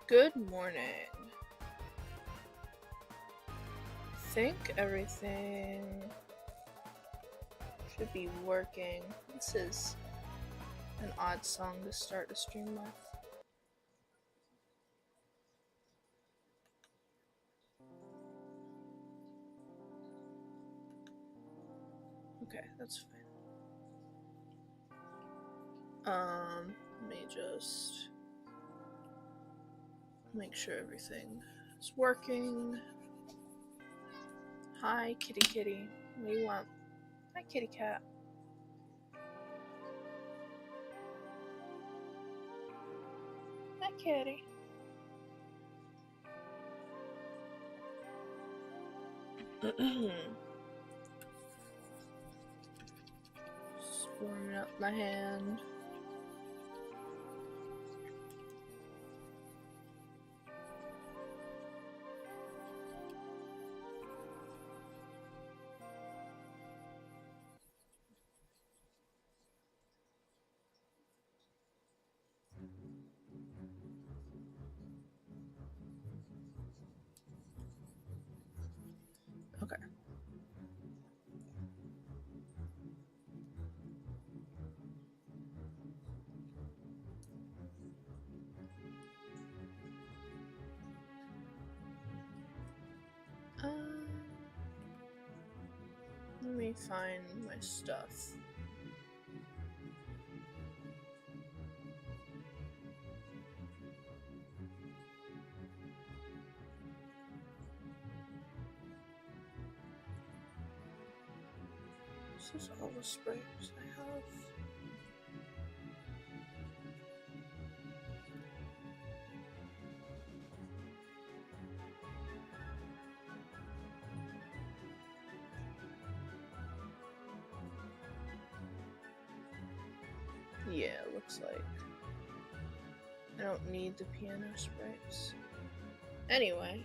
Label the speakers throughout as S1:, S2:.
S1: Good morning. Think everything should be working. This is an odd song to start a stream with. Okay, that's fine. Let me just make sure everything is working. Hi, kitty kitty. What do you want? Hi, kitty cat. Hi, kitty. Just warming up my hand. Okay. Let me find my stuff. This is all the sprays I have. Yeah, looks like I don't need the piano sprays. Anyway,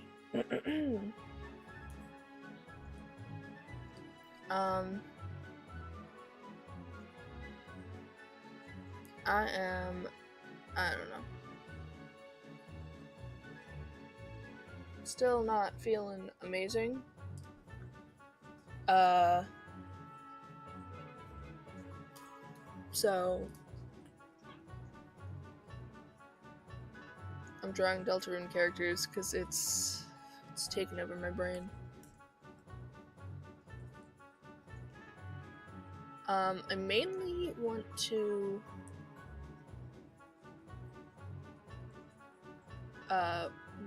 S1: I don't know. Still not feeling amazing. So I'm drawing Deltarune Characters because it's taken over my brain. I mainly want to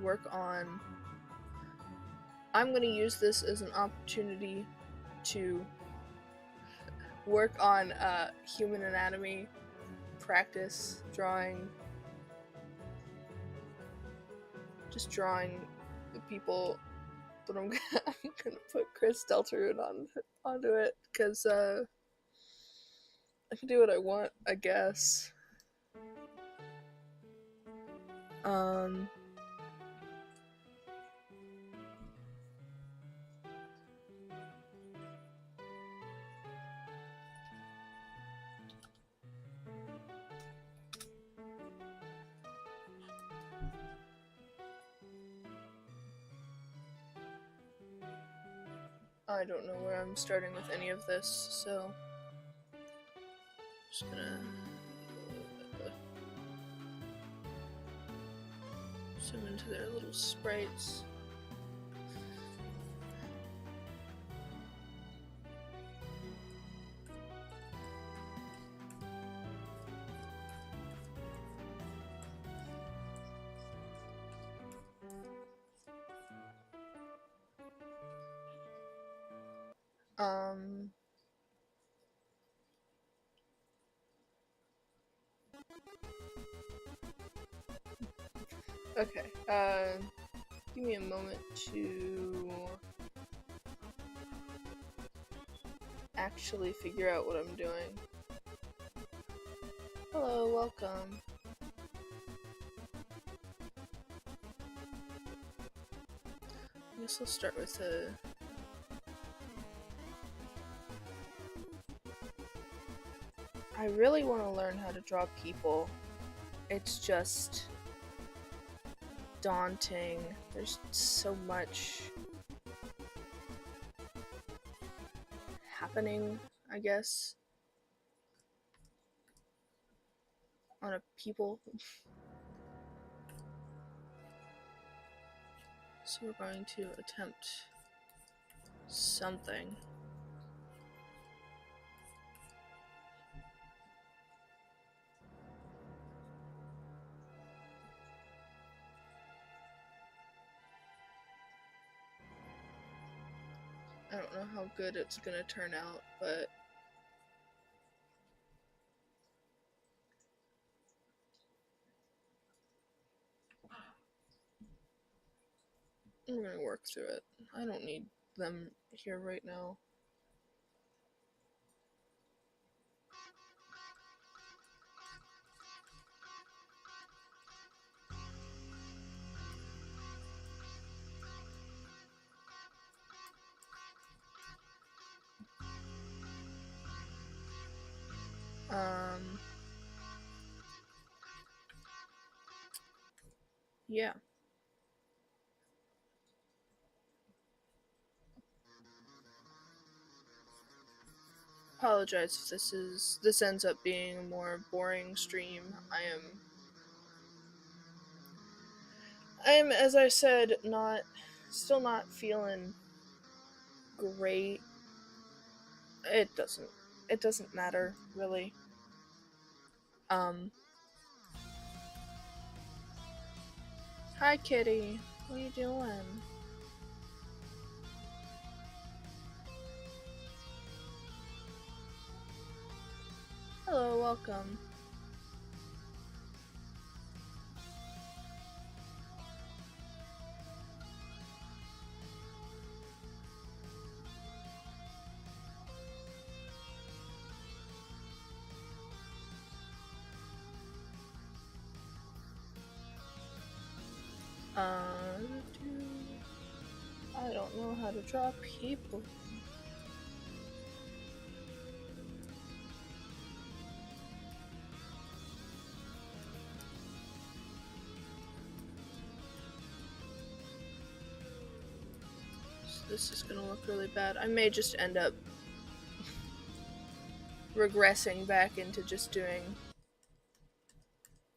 S1: work on. I'm gonna use this as an opportunity to work on human anatomy, practice drawing, just drawing the people. But I'm gonna put Chris Deltarune onto it because I can do what I want, I guess. I don't know where I'm starting with any of this, so I'm just gonna zoom into their little sprites. Okay, give me a moment to actually figure out what I'm doing. Hello, welcome. I guess I'll start with a... I really want to learn how to draw people. It's just... daunting. There's so much happening, I guess, on a people. So we're going to attempt something. I don't know how good it's gonna turn out, but we're gonna work through it. I don't need them here right now. Yeah. Apologize if this ends up being a more boring stream. I am, as I said, still not feeling great. It doesn't matter, really. Hi Kitty, what are you doing? Hello, welcome. I don't know how to draw people. So this is gonna look really bad. I may just end up regressing back into just doing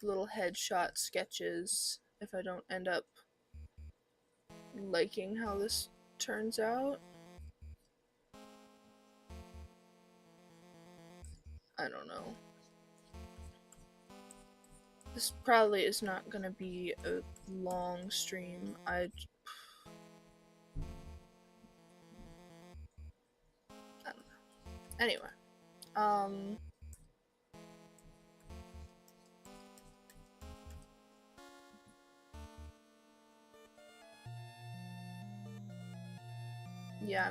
S1: little headshot sketches if I don't end up liking how this turns out. I don't know. This probably is not gonna be a long stream. I don't know. Anyway, yeah,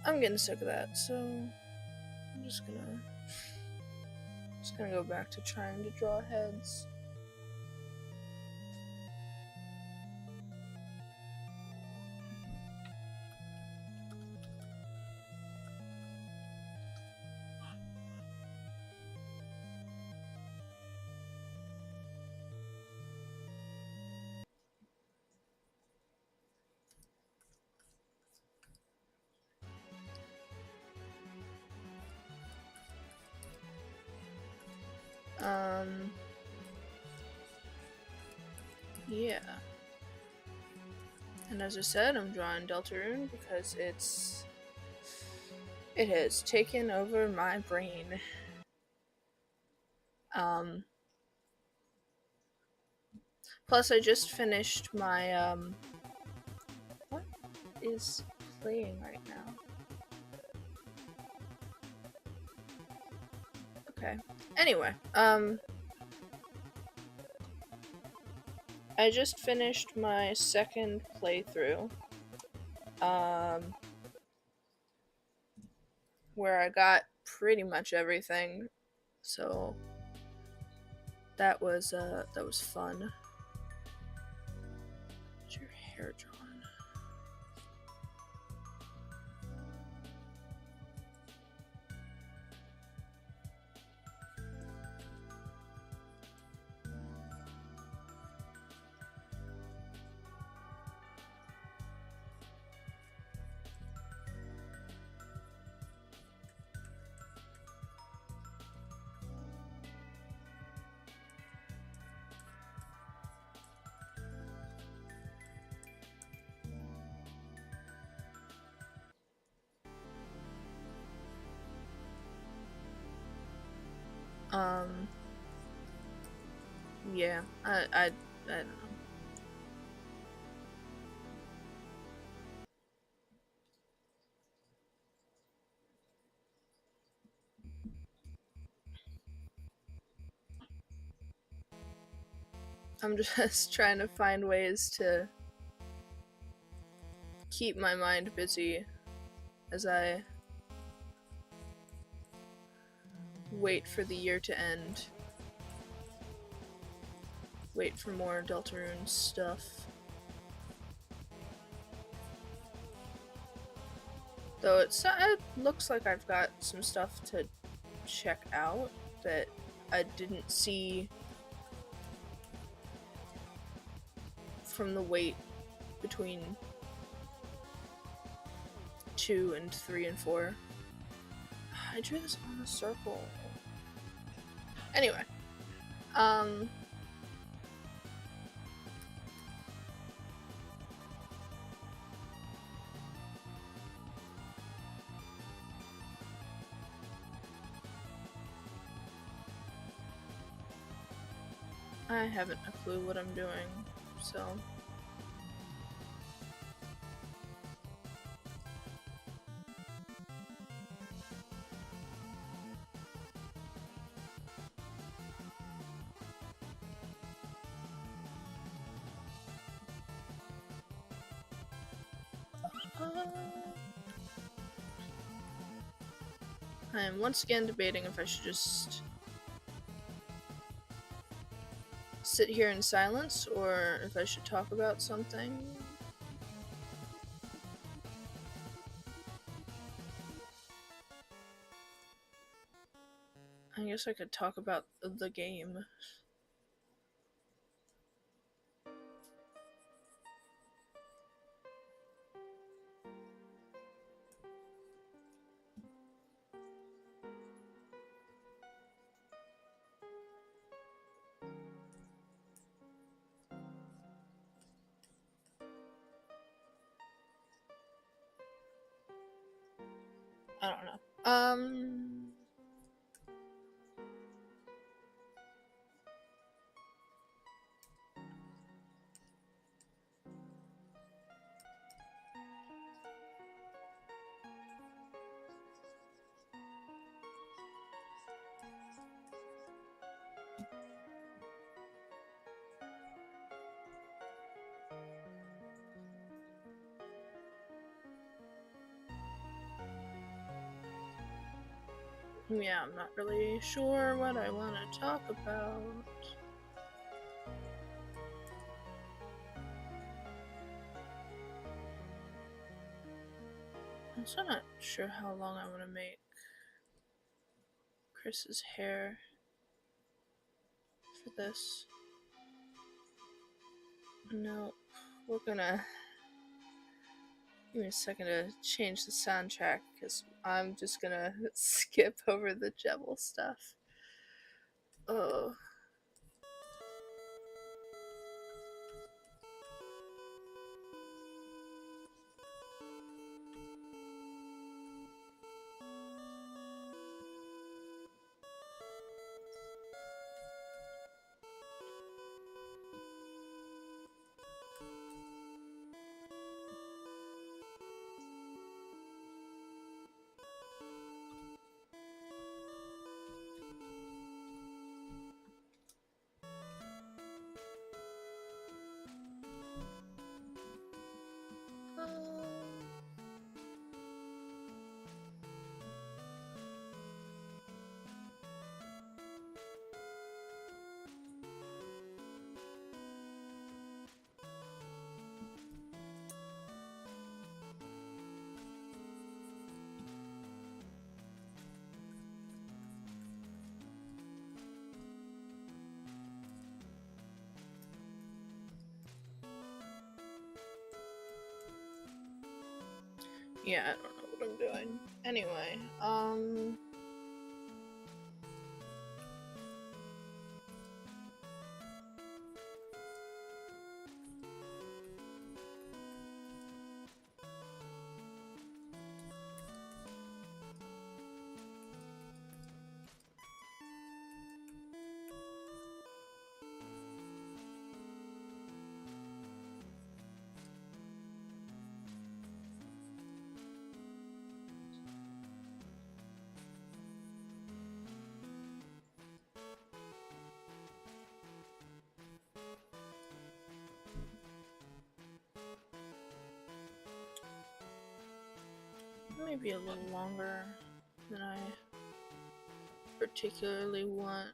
S1: I'm getting sick of that, so I'm just gonna go back to trying to draw heads. Yeah. And as I said, I'm drawing Deltarune because it has taken over my brain. Plus I just finished my, what is playing right now? Okay. Anyway, I just finished my second playthrough, where I got pretty much everything, so that was fun. What's your hair drawn? Yeah, I don't know. I'm just trying to find ways to keep my mind busy as I wait for the year to end. Wait for more Deltarune stuff. Though it looks like I've got some stuff to check out that I didn't see from the wait between 2 and 3 and 4. I drew this on a circle. Anyway, I haven't a clue what I'm doing, so... I am once again debating if I should just sit here in silence or if I should talk about something. I guess I could talk about the game. I don't know. Yeah, I'm not really sure what I want to talk about. I'm also not sure how long I want to make Chris's hair for this. No, we're gonna... Give me a second to change the soundtrack, because I'm just gonna skip over the Jebel stuff. Oh. Yeah, I don't know what I'm doing. Anyway, Maybe a little longer than I particularly want.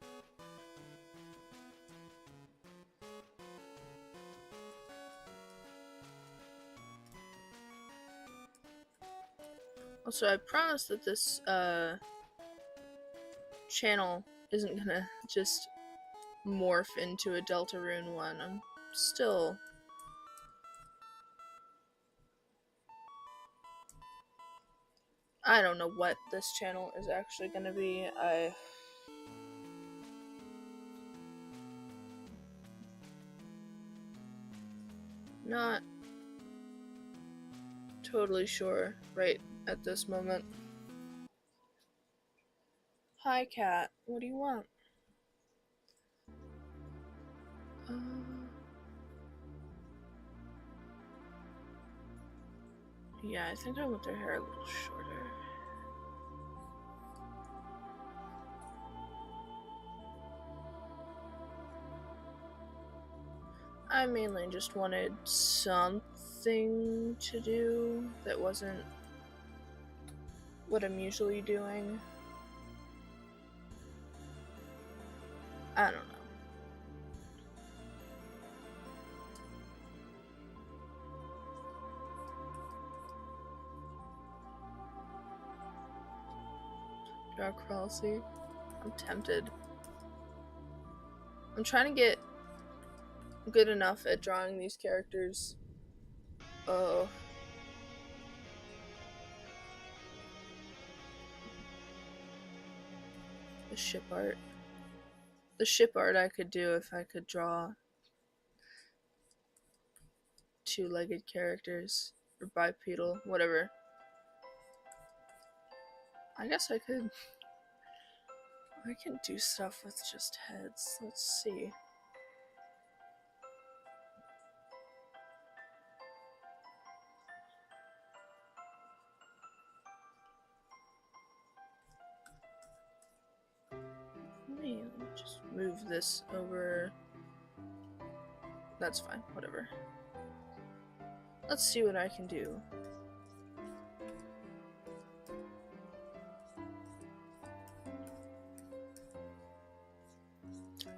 S1: Also, I promise that this channel isn't gonna just morph into a Deltarune one. I'm still... I don't know what this channel is actually gonna be. Not totally sure right at this moment. Hi, cat. What do you want? Yeah, I think I want their hair a little shorter. I mainly just wanted something to do that wasn't what I'm usually doing. I don't know. Dark Policy. I'm tempted. I'm trying to get good enough at drawing these characters. Oh. The ship art. The ship art I could do if I could draw two-legged characters. Or bipedal. Whatever. I guess I could... I can do stuff with just heads. Let's see. Let me just move this over. That's fine, whatever. Let's see what I can do.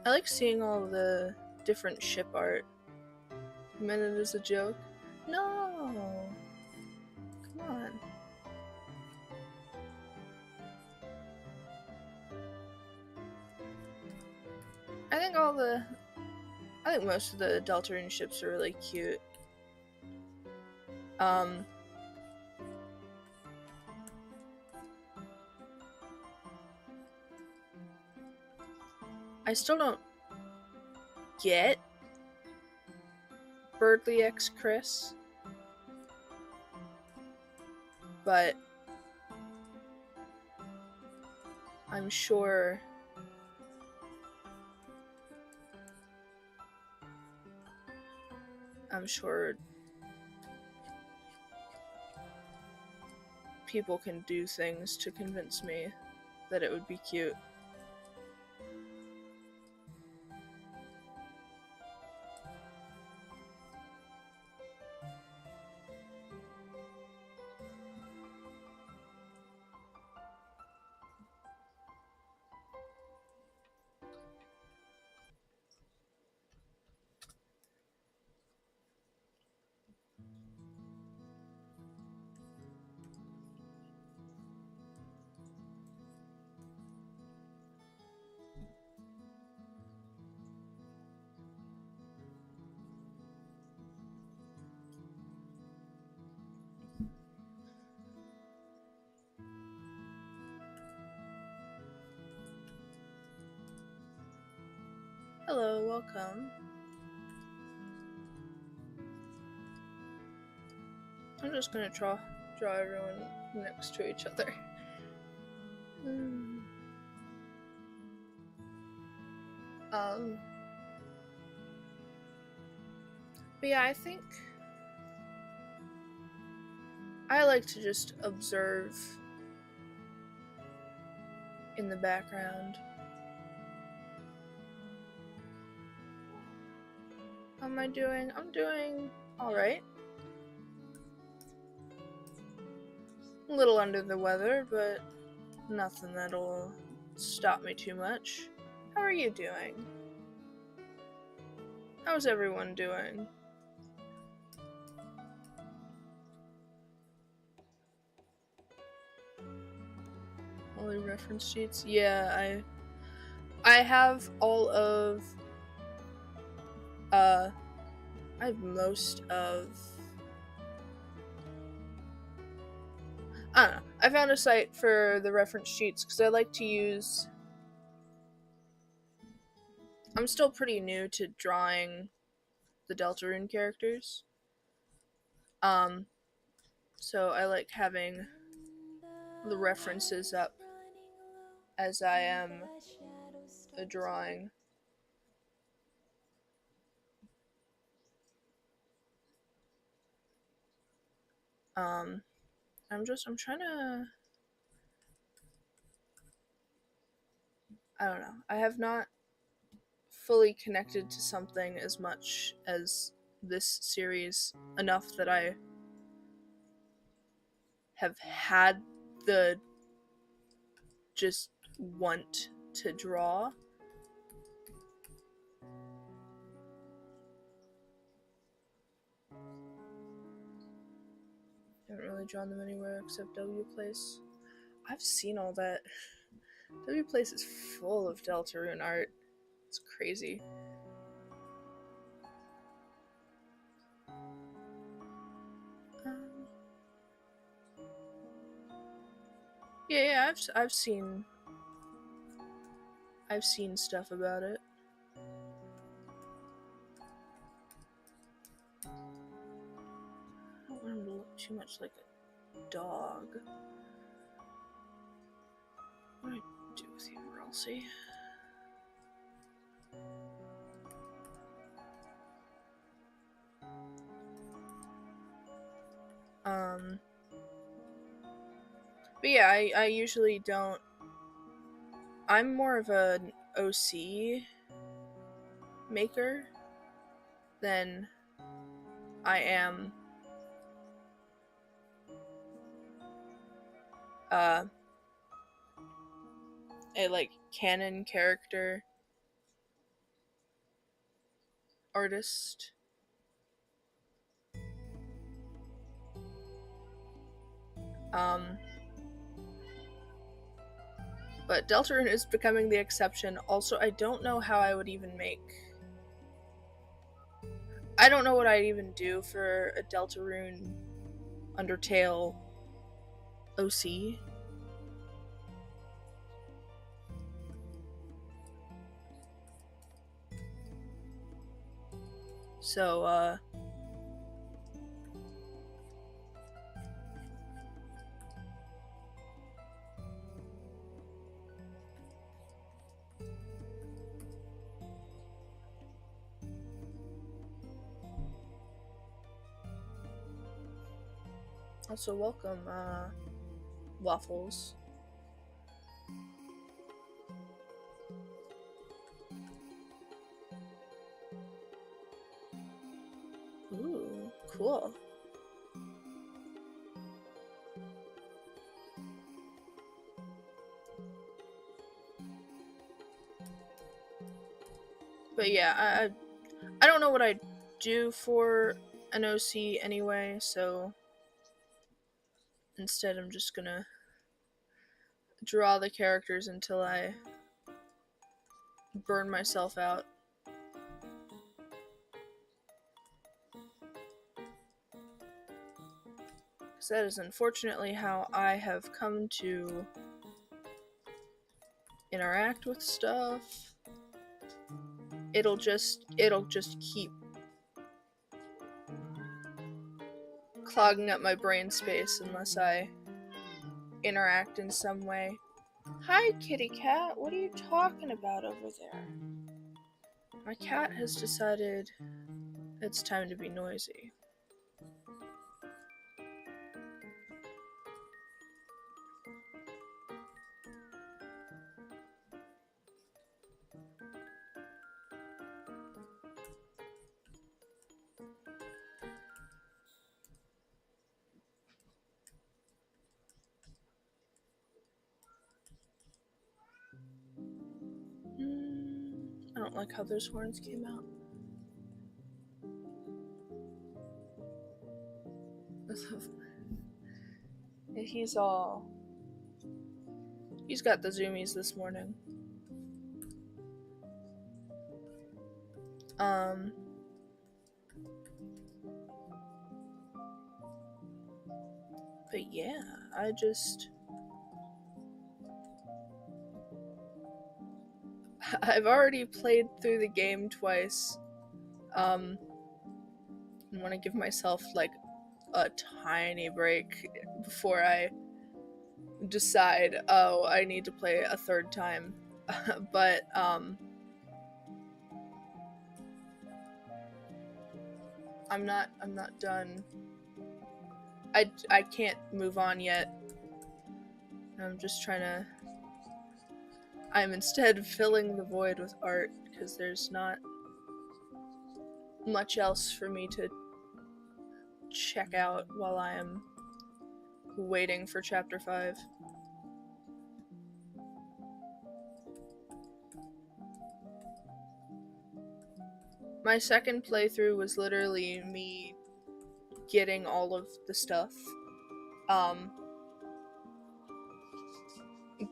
S1: I like seeing all the different ship art. You meant it as a joke? No! Come on. I think most of the Deltarune ships are really cute. I still don't get Birdly X Chris, but I'm sure people can do things to convince me that it would be cute. Hello, welcome. I'm just gonna draw everyone next to each other. But yeah, I think I like to just observe in the background. How am I doing? I'm doing alright. A little under the weather, but nothing that'll stop me too much. How are you doing? How's everyone doing? All the reference sheets? Yeah, I have all of I have most of I don't know. I found a site for the reference sheets because I like to use I'm still pretty new to drawing the Deltarune characters. So I like having the references up as I am drawing. I'm trying to I don't know. I have not fully connected to something as much as this series enough that I have had the just want to draw. Haven't really drawn them anywhere except W Place. I've seen all that. W Place is full of Deltarune art. It's crazy. Yeah, I've seen stuff about it. I don't want him to look too much like a dog. What do I do with you, Ralsei? But yeah, I usually don't. I'm more of an OC maker than I am a like canon character artist. But Deltarune is becoming the exception. Also, I don't know how I would even make... I don't know what I'd even do for a Deltarune Undertale OC. So, also welcome, Waffles. Ooh, cool. But yeah, I don't know what I'd do for an OC anyway, so instead I'm just gonna draw the characters until I burn myself out. Because that is unfortunately how I have come to interact with stuff. It'll just keep clogging up my brain space unless I interact in some way. Hi, kitty cat. What are you talking about over there? My cat has decided it's time to be noisy. don't like how those horns came out. He's got the zoomies this morning. But yeah, I've already played through the game twice. I want to give myself like a tiny break before I decide, oh, I need to play a third time. But I'm not done. I can't move on yet. I'm just trying to... I'm instead filling the void with art, because there's not much else for me to check out while I am waiting for Chapter 5. My second playthrough was literally me getting all of the stuff.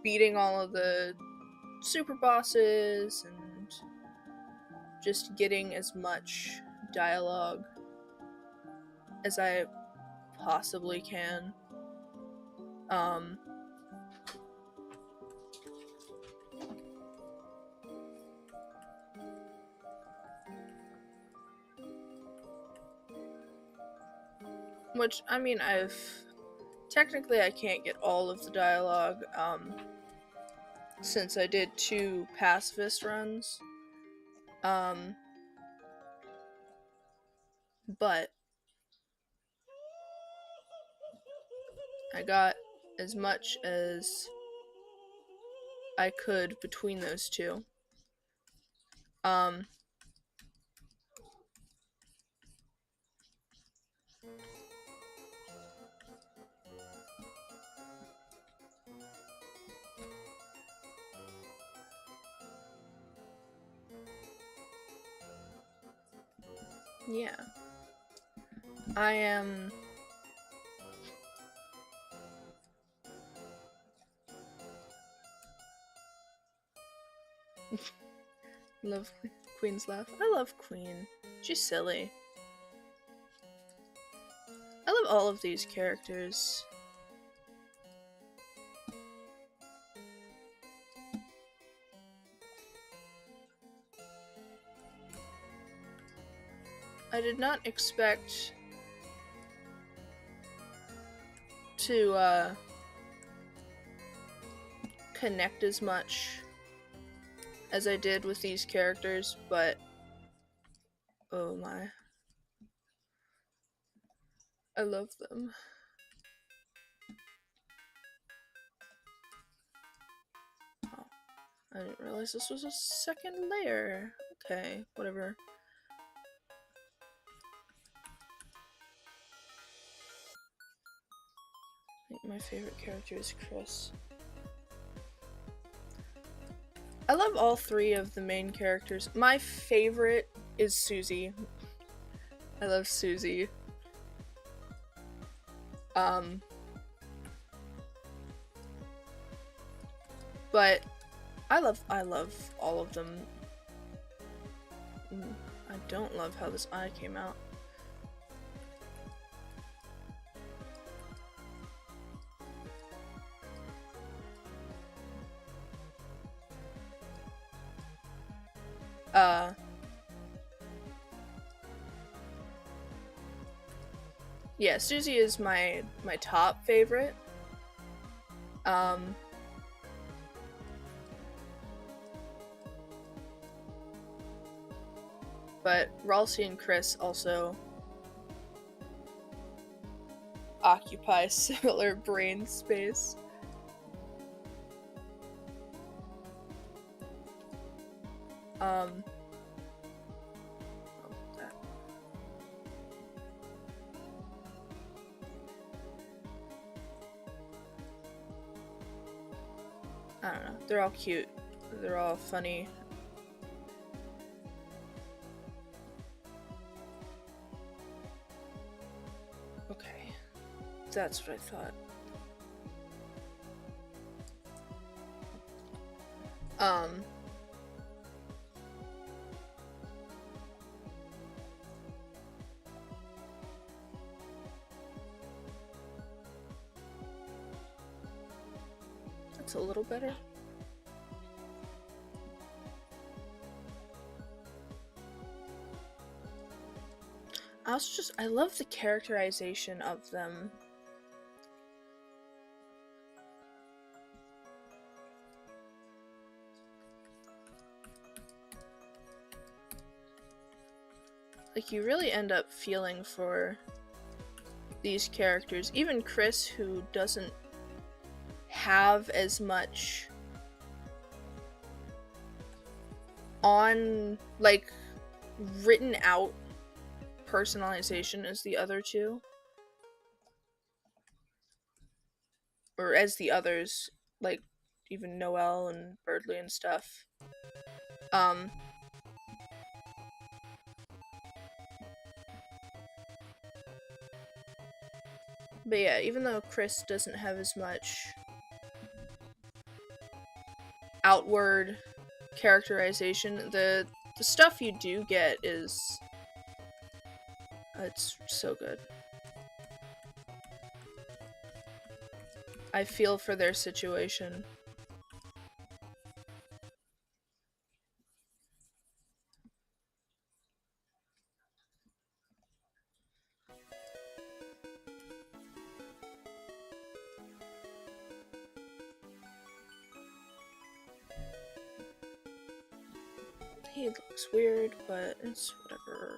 S1: Beating all of the super bosses and just getting as much dialogue as I possibly can. Which, I mean, technically I can't get all of the dialogue, since I did 2 pacifist runs. But I got as much as I could between those 2. Yeah. I am... Love Queen's laugh. I love Queen. She's silly. I love all of these characters. I did not expect to connect as much as I did with these characters, but oh my, I love them. Oh, I didn't realize this was a second layer. Okay, whatever. I think my favorite character is Chris. I love all 3 of the main characters. My favorite is Susie. I love Susie. But I love all of them. I don't love how this eye came out. Yeah, Susie is my top favorite. But Ralsei and Chris also occupy similar brain space. I don't know. They're all cute. They're all funny. That's what I thought. That's a little better. I love the characterization of them. Like, you really end up feeling for these characters. Even Chris, who doesn't have as much on, like, written out personalization as the other two. Or as the others, like, even Noelle and Birdley and stuff. But yeah, even though Chris doesn't have as much outward characterization, the stuff you do get is it's so good. I feel for their situation. He looks weird, but it's whatever.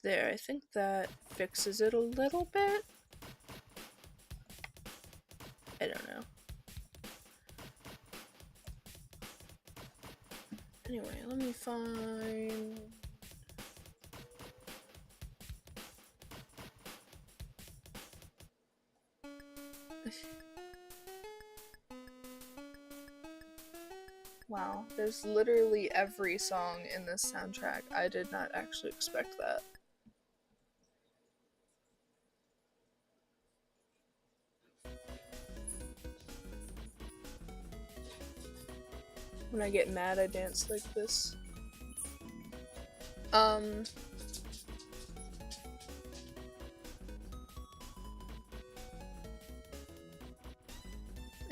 S1: There, I think that fixes it a little bit. I don't know. Anyway, let me find... Wow, there's literally every song in this soundtrack. I did not actually expect that. When I get mad, I dance like this.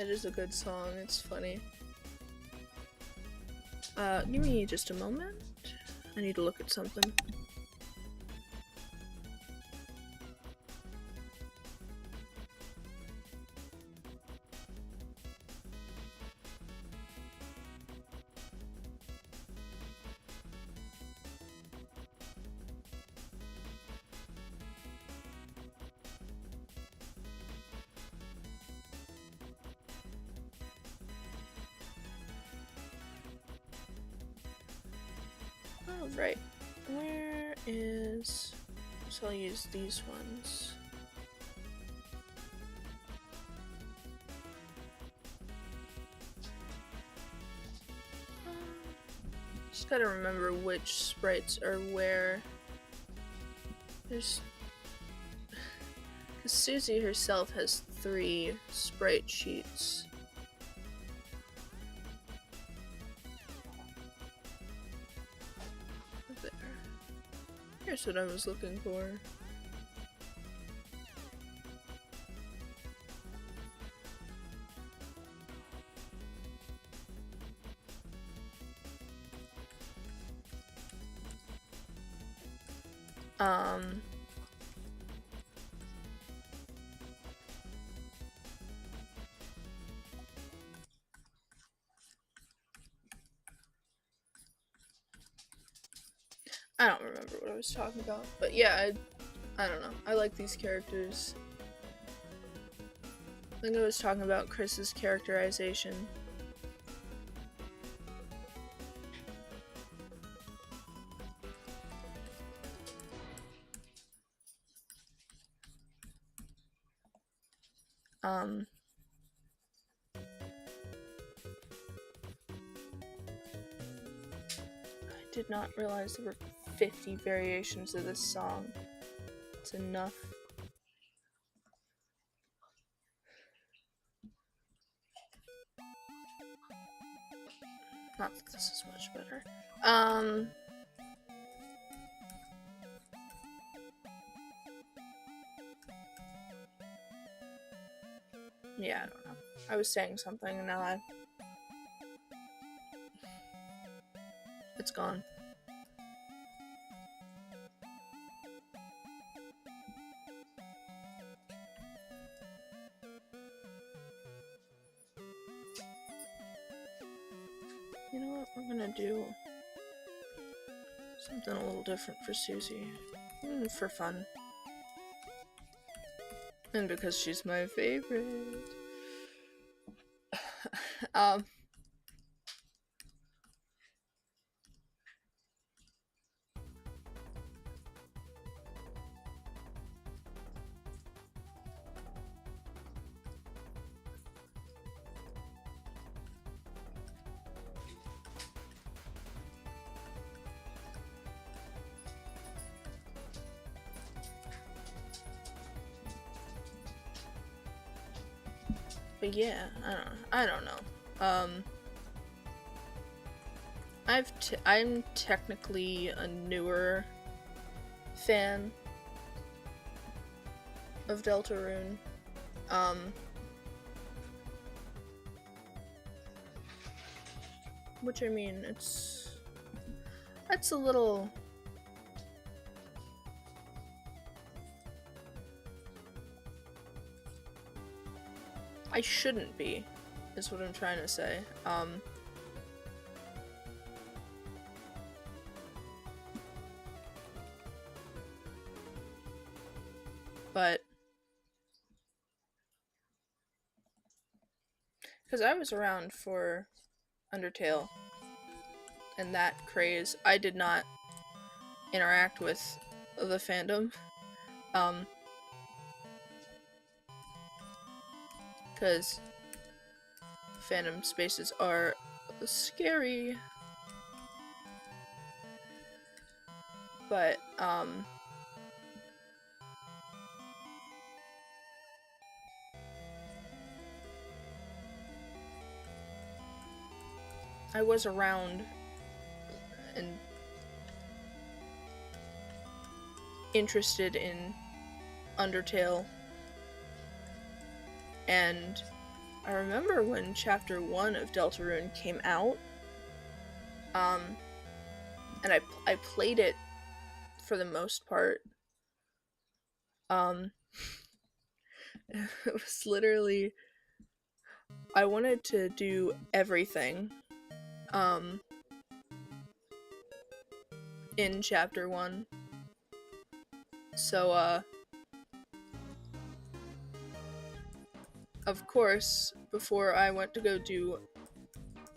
S1: It is a good song, it's funny. Give me just a moment. I need to look at something. Alright, where is... So I'll use these ones. Just gotta remember which sprites are where. There's... Because Susie herself has 3 sprite sheets. Here's what I was looking for. I don't remember what I was talking about, but yeah, I don't know. I like these characters. I think I was talking about Chris's characterization. did not realize there were 50 variations of this song. It's enough. Not that this is much better. Yeah, I don't know. I was saying something and now it's gone. You know what? We're gonna do something a little different for Susie. For fun. And because she's my favorite. But yeah, I don't know. I'm technically a newer fan of Deltarune. Which I mean, it's a little. I shouldn't be, is what I'm trying to say. But because I was around for Undertale and that craze, I did not interact with the fandom. Because fandom spaces are scary. But, I was around and interested in Undertale. And I remember when Chapter 1 of Deltarune came out, and I played it for the most part. It was literally, I wanted to do everything, in Chapter 1. So, of course, before I went to go do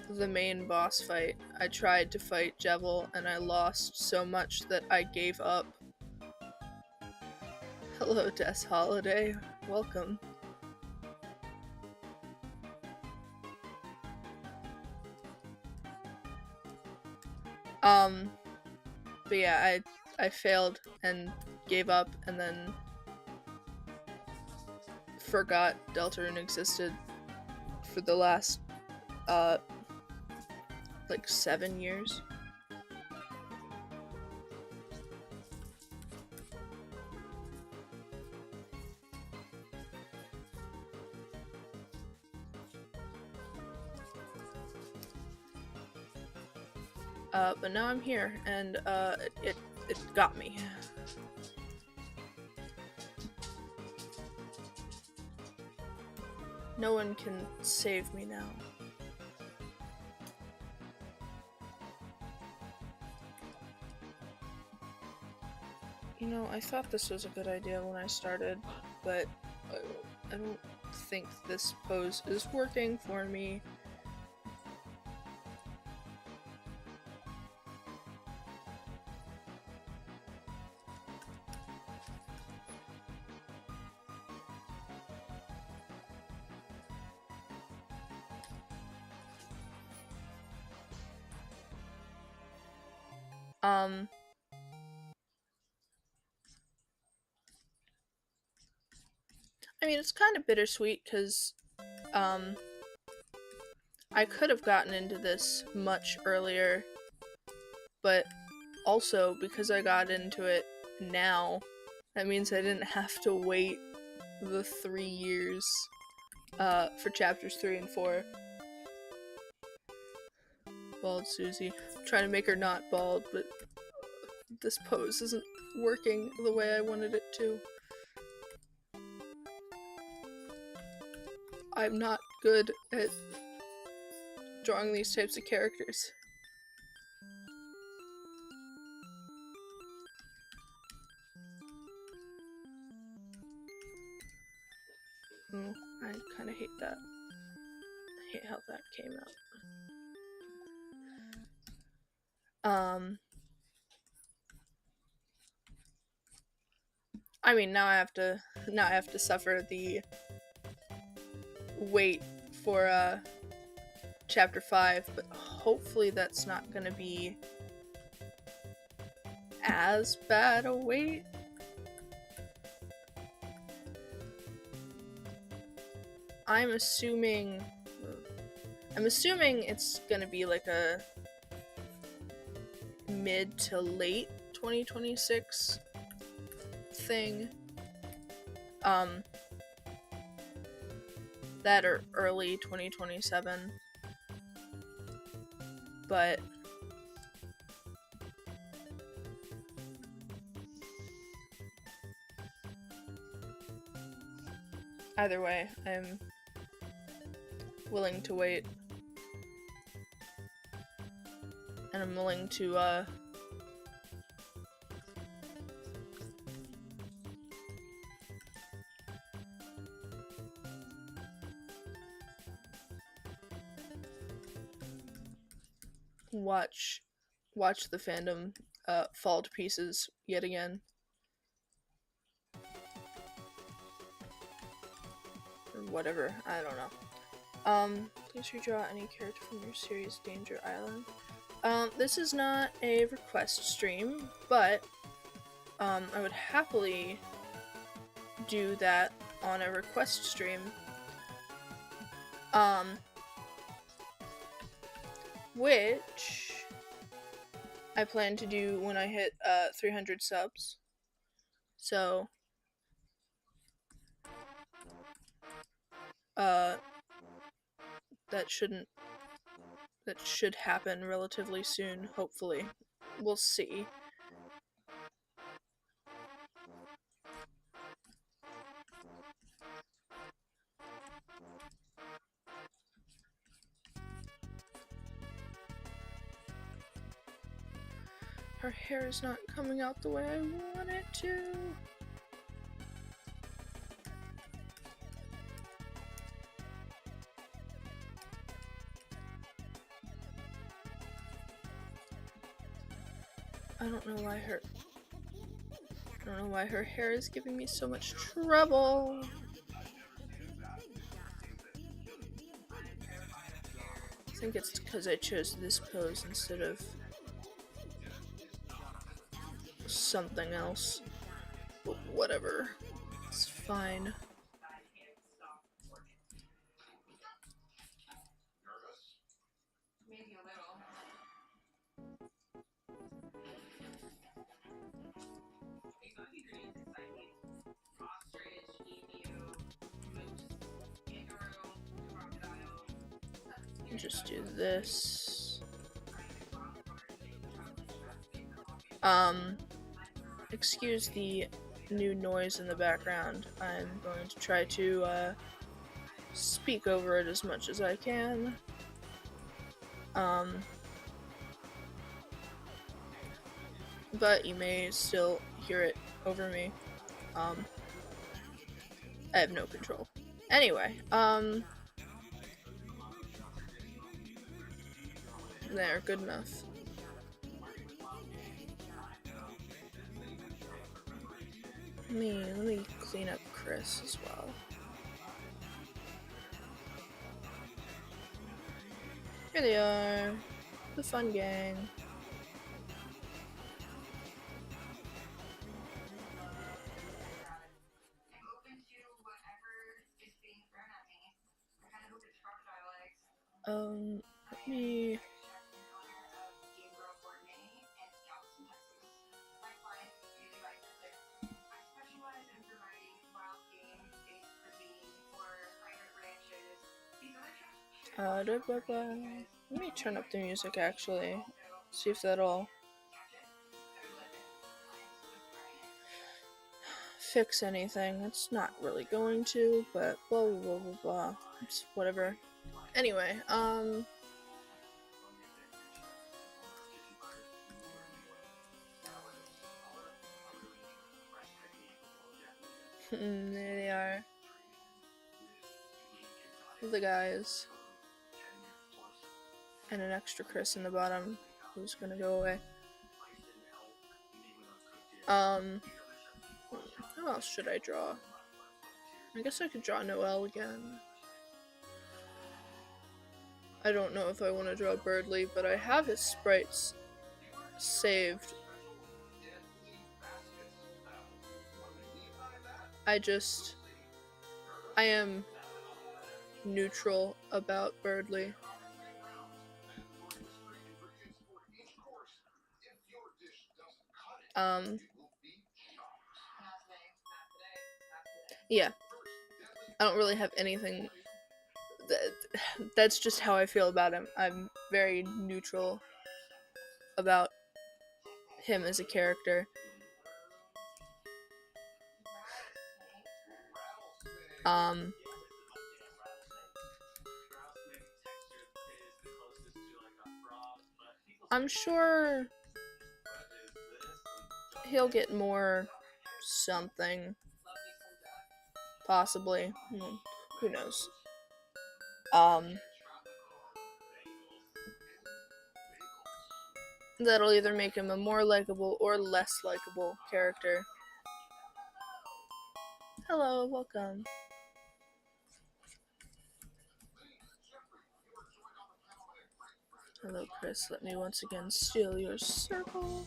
S1: the main boss fight, I tried to fight Jevil, and I lost so much that I gave up. Hello, Des Holiday. Welcome. But yeah, I failed and gave up, and then forgot Deltarune existed for the last, like 7 years. But now I'm here, and, it got me. No one can save me now. You know, I thought this was a good idea when I started, but I don't think this pose is working for me. I mean, it's kind of bittersweet because I could have gotten into this much earlier, but also because I got into it now, that means I didn't have to wait the 3 years for chapters 3 and 4. Bald Susie. I'm trying to make her not bald, but this pose isn't working the way I wanted it to. I'm not good at drawing these types of characters. Oh, I kind of hate that. I hate how that came out. I mean, now I have to suffer the wait for chapter 5, but hopefully that's not gonna be as bad a wait. I'm assuming it's gonna be like a mid to late 2026 thing. That or early 2027. But either way, I'm willing to wait. And I'm willing to watch the fandom fall to pieces yet again. Or whatever, I don't know. Please redraw any character from your series Danger Island. This is not a request stream, but I would happily do that on a request stream. Which I plan to do when I hit 300 subs. So that should happen relatively soon, hopefully. We'll see. Her hair is not coming out the way I want it to. I don't know why her hair is giving me so much trouble. I think it's because I chose this pose instead of something else. But whatever. It's fine. Just do this. Excuse the new noise in the background. I'm going to try to speak over it as much as I can. But you may still hear it over me. I have no control. Anyway, there, good enough. Let me clean up Chris as well. Here they are, the fun gang. Let me... Let me turn up the music actually. See if that'll fix anything. It's not really going to, but blah blah blah blah blah. It's whatever. Anyway, there they are. The guys. And an extra Chris in the bottom, who's gonna go away. Who else should I draw? I guess I could draw Noelle again. I don't know if I want to draw Birdley, but I have his sprites saved. I am neutral about Birdley. Yeah. I don't really have anything. That's just how I feel about him. I'm very neutral about him as a character. I'm sure he'll get more something. Possibly. Who knows? That'll either make him a more likable or less likable character. Hello, welcome. Hello, Chris. Let me once again steal your circle.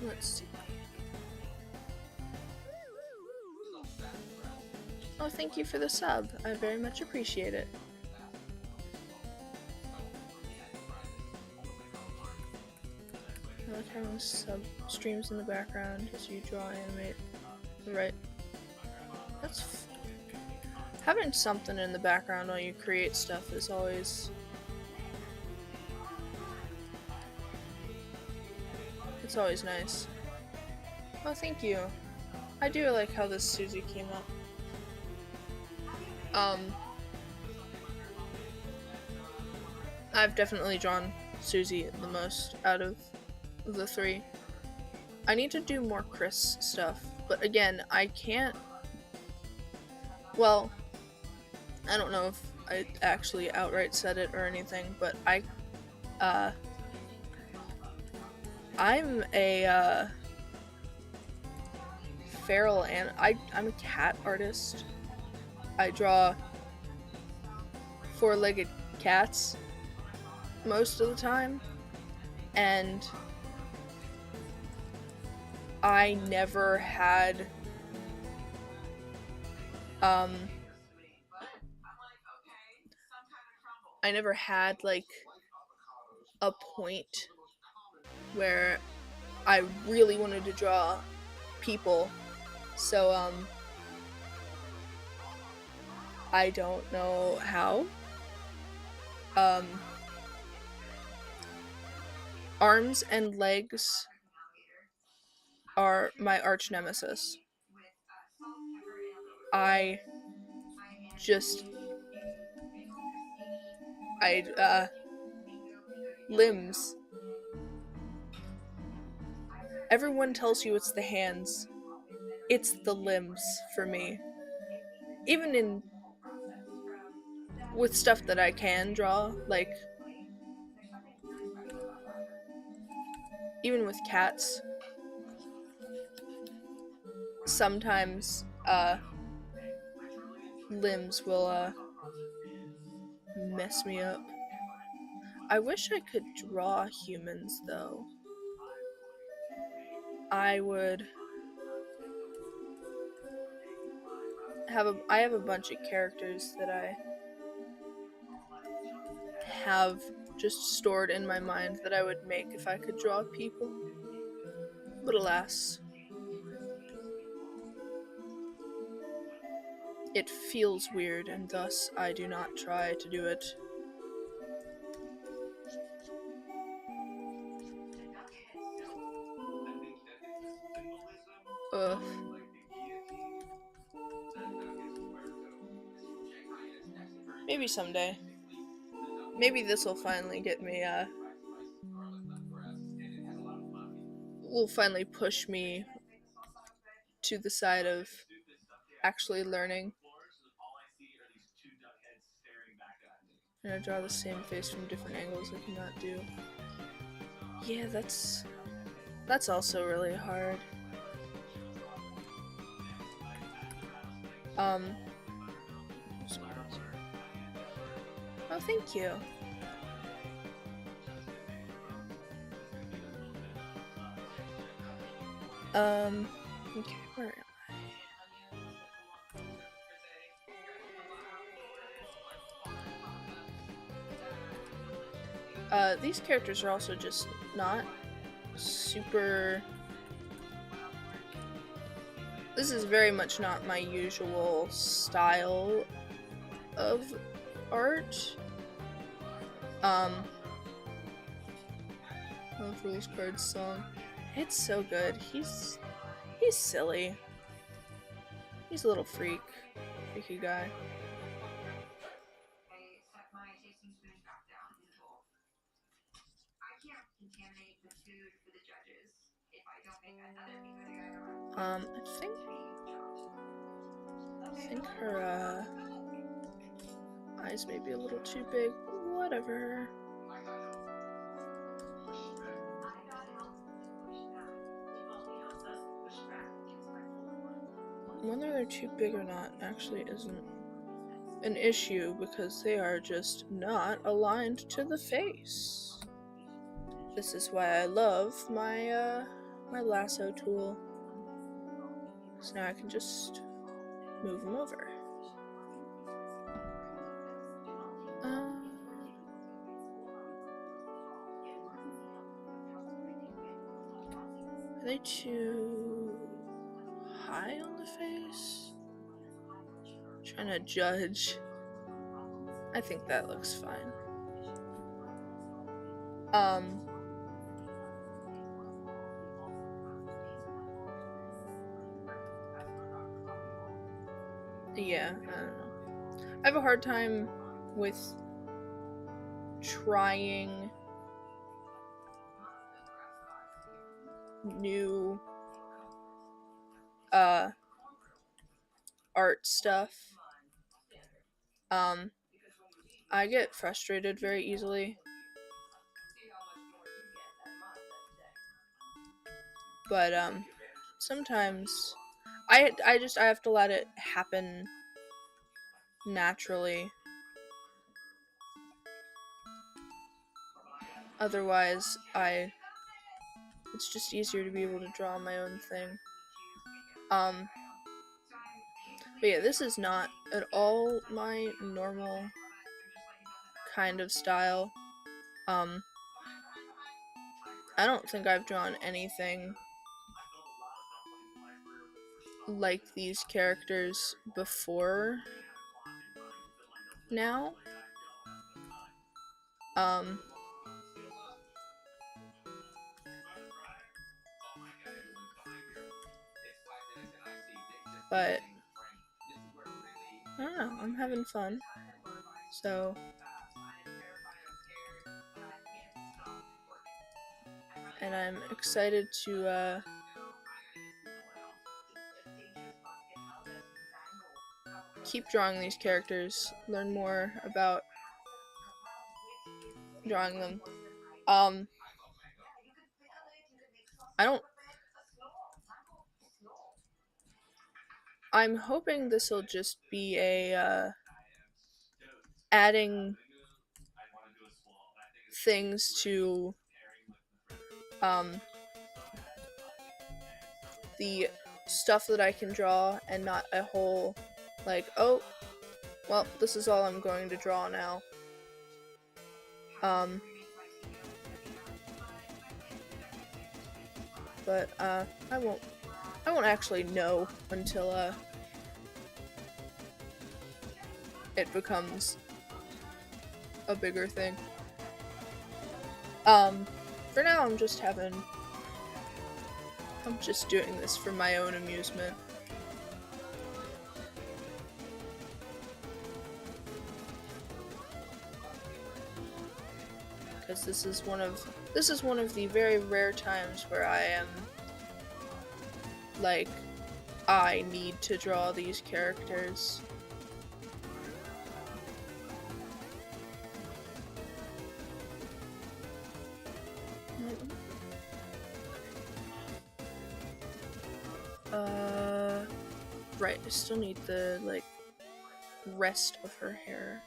S1: Let's see. Oh, thank you for the sub. I very much appreciate it. I like having sub streams in the background as you draw, animate. Right. Having something in the background while you create stuff is always... It's always nice. Oh, thank you. I do like how this Susie came up. I've definitely drawn Susie the most out of the three. I need to do more Chris stuff, but again, I can't... Well, I don't know if I actually outright said it or anything, but I'm a feral and I'm a cat artist. I draw four-legged cats most of the time, and I never had like a point where I really wanted to draw people, so I don't know how. Arms and legs are my arch nemesis. Limbs. Everyone tells you it's the hands. It's the limbs for me. Even with stuff that I can draw, like even with cats, sometimes limbs will mess me up. I wish I could draw humans, though. I have a bunch of characters that I have just stored in my mind that I would make if I could draw people. But alas, it feels weird, and thus I do not try to do it. Ugh. Maybe someday. Maybe this will finally get me, will finally push me to the side of actually learning. And I draw the same face from different angles I cannot do. Yeah, that's also really hard. Oh, thank you. Okay, where am I? These characters are also just not super... This is very much not my usual style of art. Love Rules Cards song. It's so good. He's silly. He's a little freaky guy. I think her eyes may be a little too big. Whatever. Whether they're too big or not actually isn't an issue because they are just not aligned to the face. This is why I love my my lasso tool. So now I can just move them over. Are they too high on the face? I'm trying to judge. I think that looks fine. Yeah, I don't know. I have a hard time with trying new art stuff. I get frustrated very easily. But sometimes I have to let it happen naturally. Otherwise, it's just easier to be able to draw my own thing. But yeah, this is not at all my normal kind of style. I don't think I've drawn anything like these characters before now. But I don't know, I'm having fun. So and I'm excited to keep drawing these characters, learn more about drawing them. I'm hoping this will just be a adding things to the stuff that I can draw, and not a whole like, oh, well, this is all I'm going to draw now. But I won't actually know until it becomes a bigger thing. For now I'm just doing this for my own amusement. Because this is one of the very rare times where I am like, I need to draw these characters. Right, I still need the, like, rest of her hair.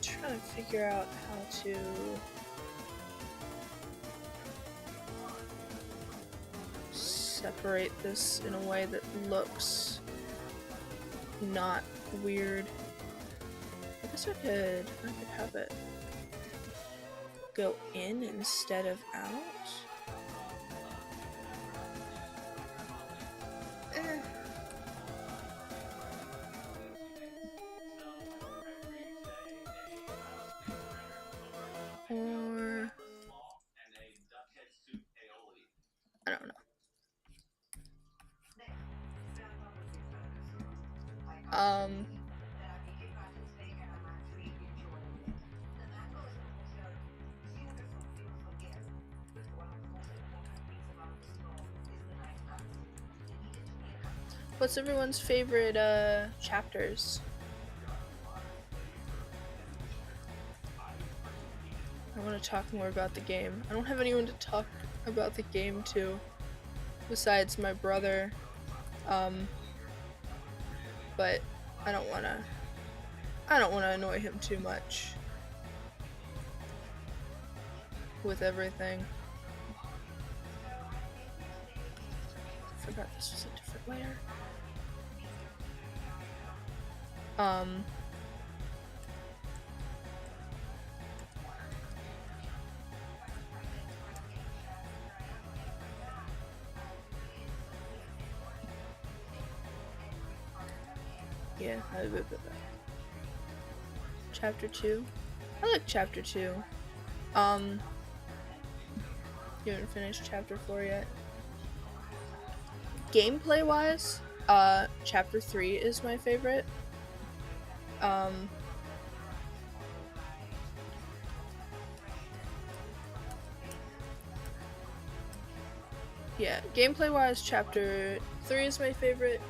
S1: Trying to figure out how to separate this in a way that looks not weird. I guess I could have it go in instead of out. Or I don't know. What's everyone's favorite chapters? I want to talk more about the game. I don't have anyone to talk about the game to besides my brother. But I don't want to annoy him too much with everything. I forgot this was a different layer. Yeah, Chapter 2. I like Chapter 2. You haven't finished Chapter 4 yet. Gameplay wise, Chapter 3 is my favorite. Yeah, gameplay wise, Chapter 3 is my favorite.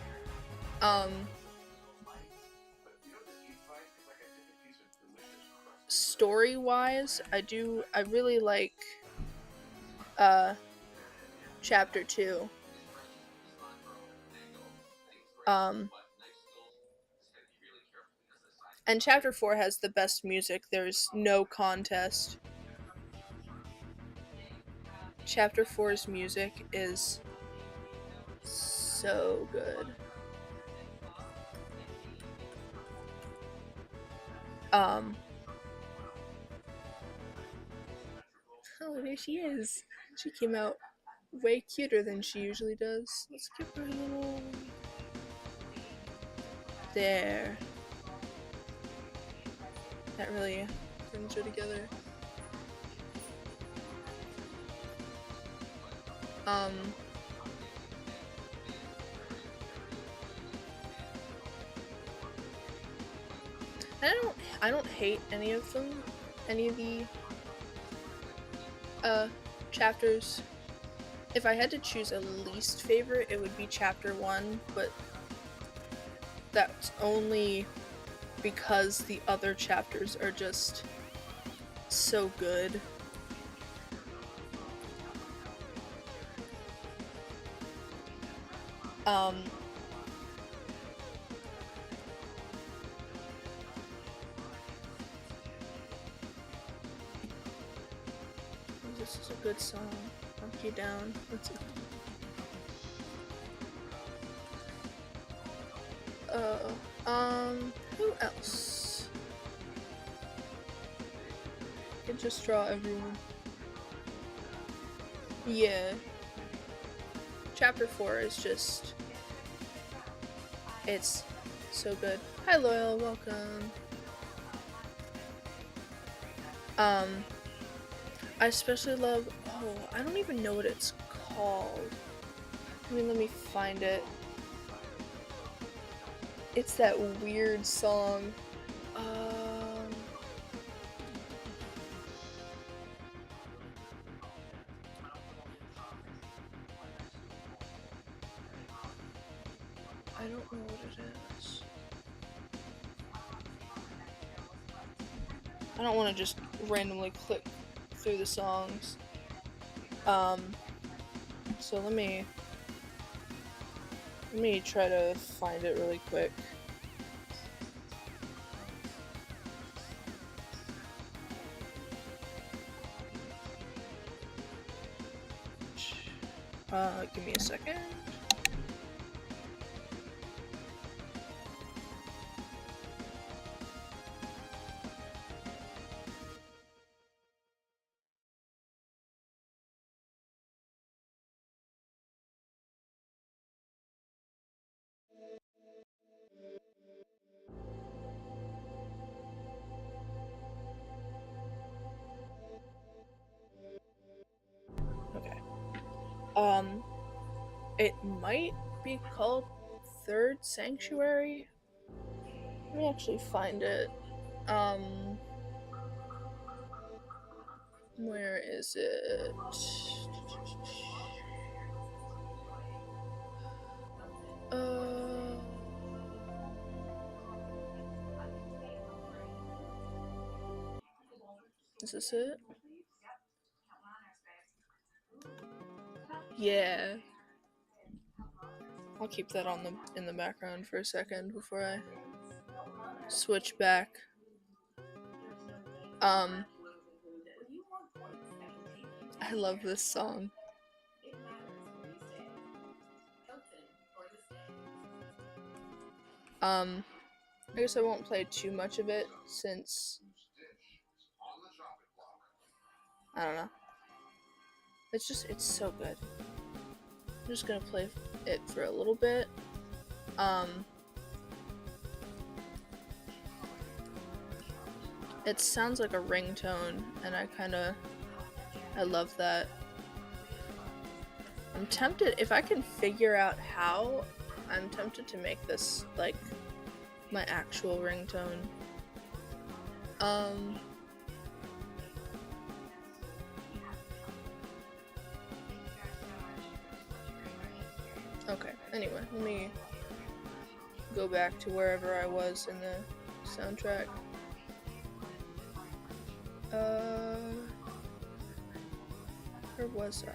S1: Story wise, I really like Chapter 2. And Chapter 4 has the best music. There's no contest. Chapter 4's music is so good. Oh, there she is. She came out way cuter than she usually does. Let's give her a little... There. That really brings her together. I don't hate any of them, any of the chapters. If I had to choose a least favorite, it would be Chapter 1, but that's only because the other chapters are just So good. This is a good song. Knock you down. Let's see. Who else? I could just draw everyone. Yeah. Chapter 4 is just... it's so good. Hi Loyal, welcome. I especially love... oh, I don't even know what it's called. Let me find it. It's that weird song. I don't know what it is. I don't want to just randomly click through the songs. So let me try to find it really quick. Give me a second. Okay. It might be called Third Sanctuary. Let me actually find it. Where is it? Is this it? Yeah. I'll keep that on in the background for a second before I switch back. I love this song. I guess I won't play too much of it since I don't know. It's so good. I'm just gonna play it for a little bit. It sounds like a ringtone, and I love that. I'm tempted, if I can figure out how, I'm tempted to make this like my actual ringtone. Okay, anyway, let me go back to wherever I was in the soundtrack. Where was I?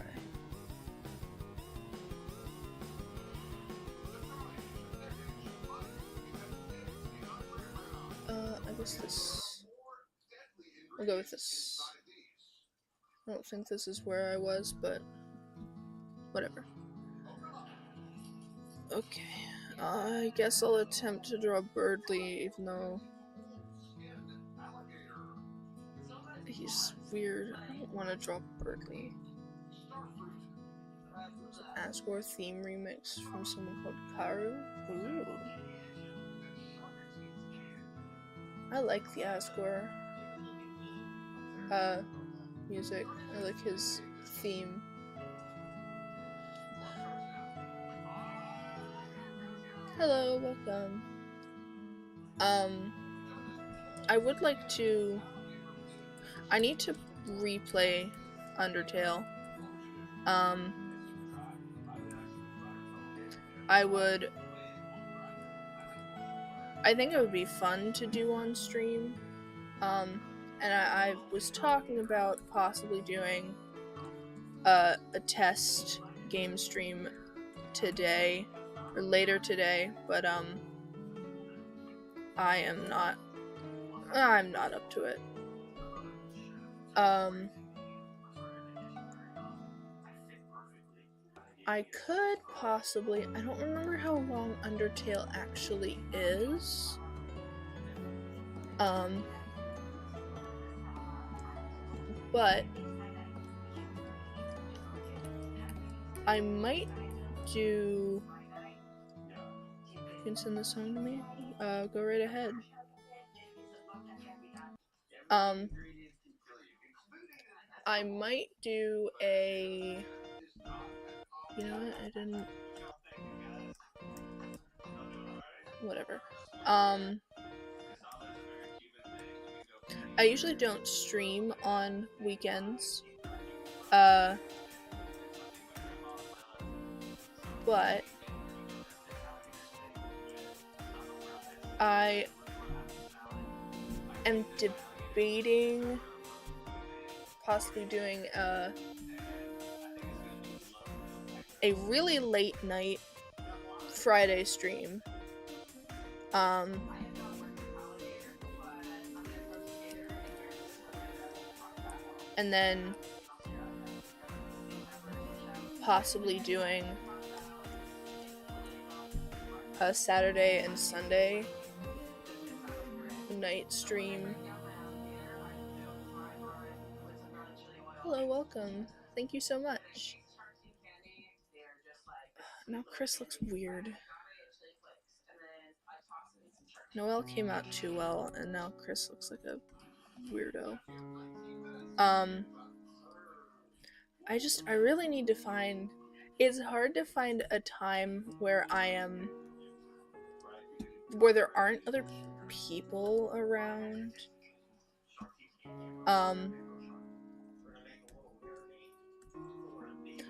S1: I guess this... I'll go with this. I don't think this is where I was, but whatever. Okay, I guess I'll attempt to draw Birdly, even though he's weird. I don't want to draw Birdly. ASCAP theme remix from someone called Karu. Ooh. I like the ASCAP music. I like his theme. Hello, welcome. I would like to... I need to replay Undertale. I think it would be fun to do on stream. and I was talking about possibly doing a test game stream today or later today, but I'm not up to it. I could possibly, I don't remember how long Undertale actually is. But I might do, you can send the song to me? Go right ahead. I might do a, you know what, I didn't, whatever. I usually don't stream on weekends, but I am debating possibly doing a really late night Friday stream. And then possibly doing a Saturday and Sunday night stream. Hello, welcome. Thank you so much. Now Chris looks weird. Noelle came out too well, and now Chris looks like a weirdo. I really need to find, it's hard to find a time where where there aren't other people around.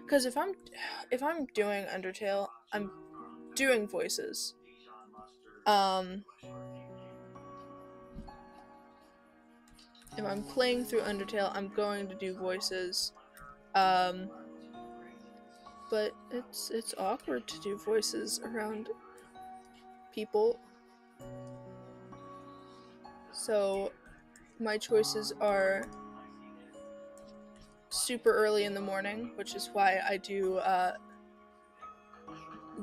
S1: Because if I'm doing Undertale, I'm doing voices. If I'm playing through Undertale, I'm going to do voices. But it's awkward to do voices around people. So my choices are super early in the morning, which is why I do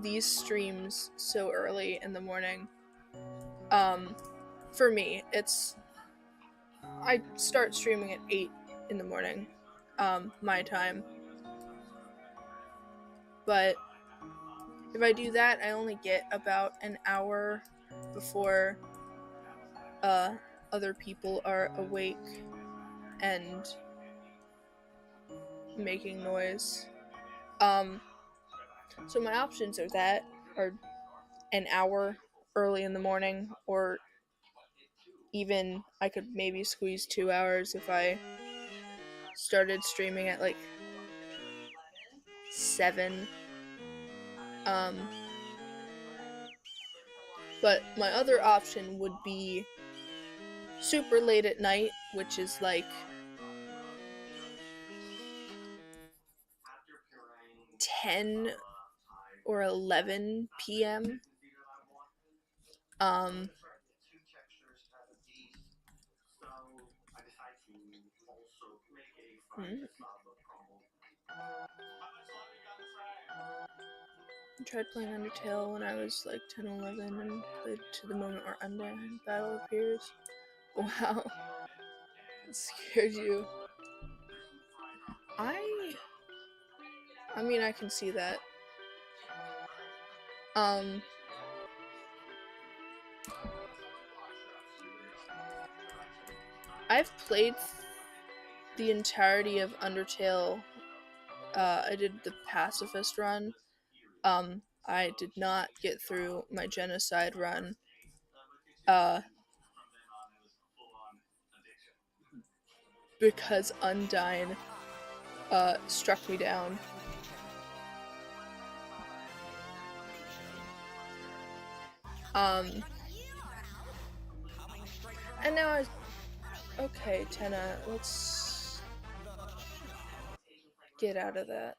S1: these streams so early in the morning. For me, I start streaming at 8 in the morning, my time. But if I do that, I only get about an hour before other people are awake and making noise. So my options are an hour early in the morning, or even I could maybe squeeze 2 hours if I started streaming at like 7. But my other option would be super late at night, which is like 10 or 11 p.m. I tried playing Undertale when I was like 10, 11 and played to the moment where Undyne Battle appears. Wow. It scared you. I mean, I can see that. I've played the entirety of Undertale. I did the pacifist run. I did not get through my genocide run. Because Undyne struck me down. And now Okay, Tenna, let's get out of that.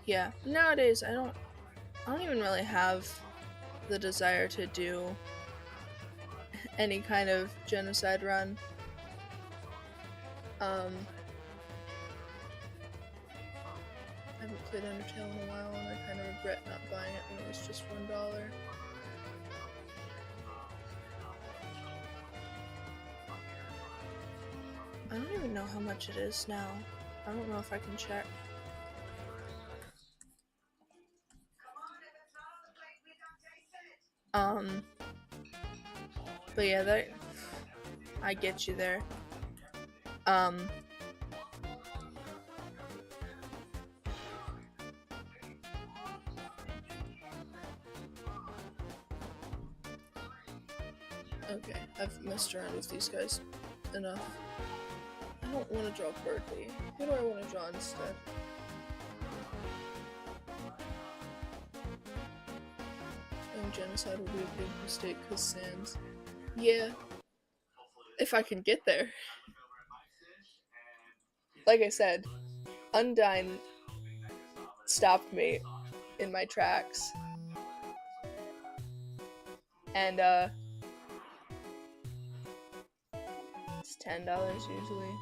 S1: Yeah, nowadays I don't even really have the desire to do any kind of genocide run. I haven't played Undertale in a while, and I kind of regret not buying it when it was just $1. I don't even know how much it is now. I don't know if I can check. But yeah, that I get you there. Okay, I've messed around with these guys enough. I don't want to draw Berkeley. Who do I want to draw instead? Genocide will be a big mistake because Sans. Yeah. If I can get there. Like I said, Undyne stopped me in my tracks. And, it's $10 usually.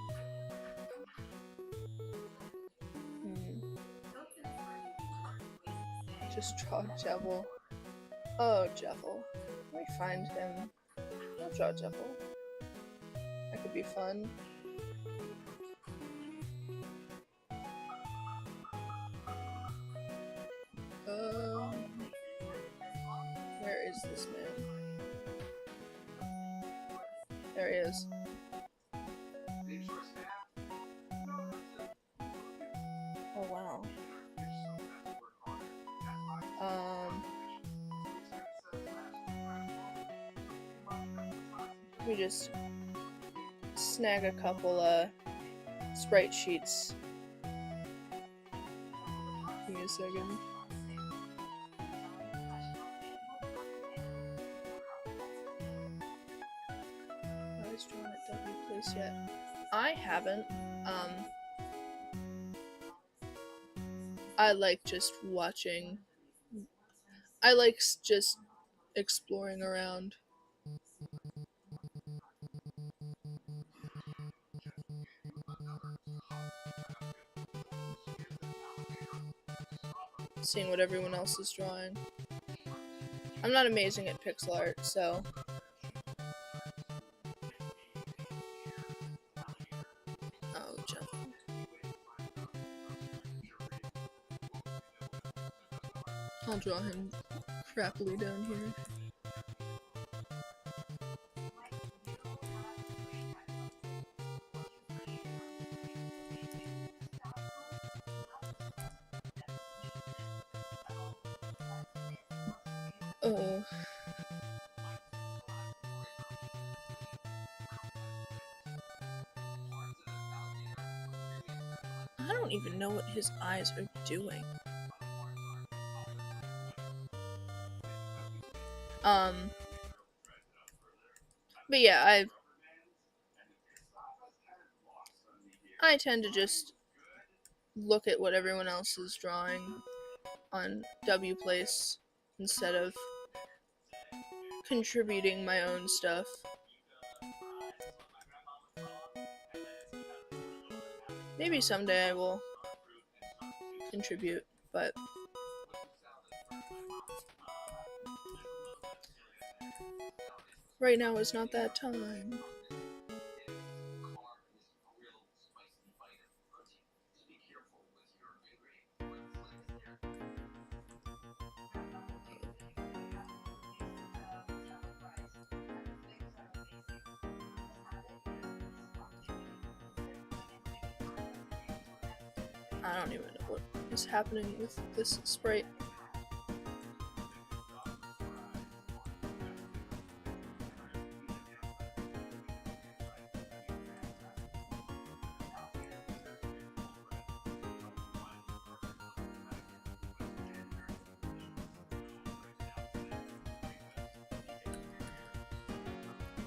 S1: Just draw Jevil. Oh, Jevil. Let me find him. I'll draw Jevil. That could be fun. Where is this man? There he is. Oh wow. We just snag a couple sprite sheets. Give me a second. Nobody's drawn at W place yet. I haven't. I like just watching. I like just exploring around. Seeing what everyone else is drawing. I'm not amazing at pixel art, so... Oh, jump. I'll draw him crappily down here. Oh. I don't even know what his eyes are doing. But yeah, I tend to just look at what everyone else is drawing on W Place instead of contributing my own stuff. Maybe someday I will contribute, but right now is not that time. I don't even know what is happening with this sprite.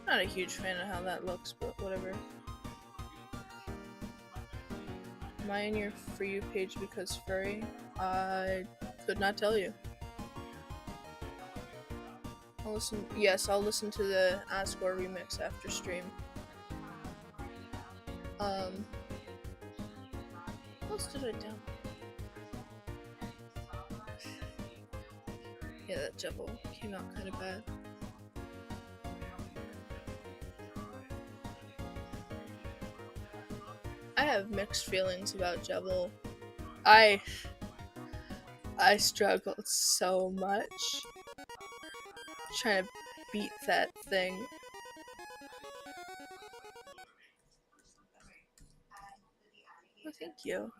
S1: Not a huge fan of how that looks, but whatever. Am I in your For You page because furry? I could not tell you. I'll listen to the ASCAP remix after stream. What else did I download? Yeah, that Jebel came out kind of bad. I have mixed feelings about Jebel. I struggled so much trying to beat that thing. Oh, thank you.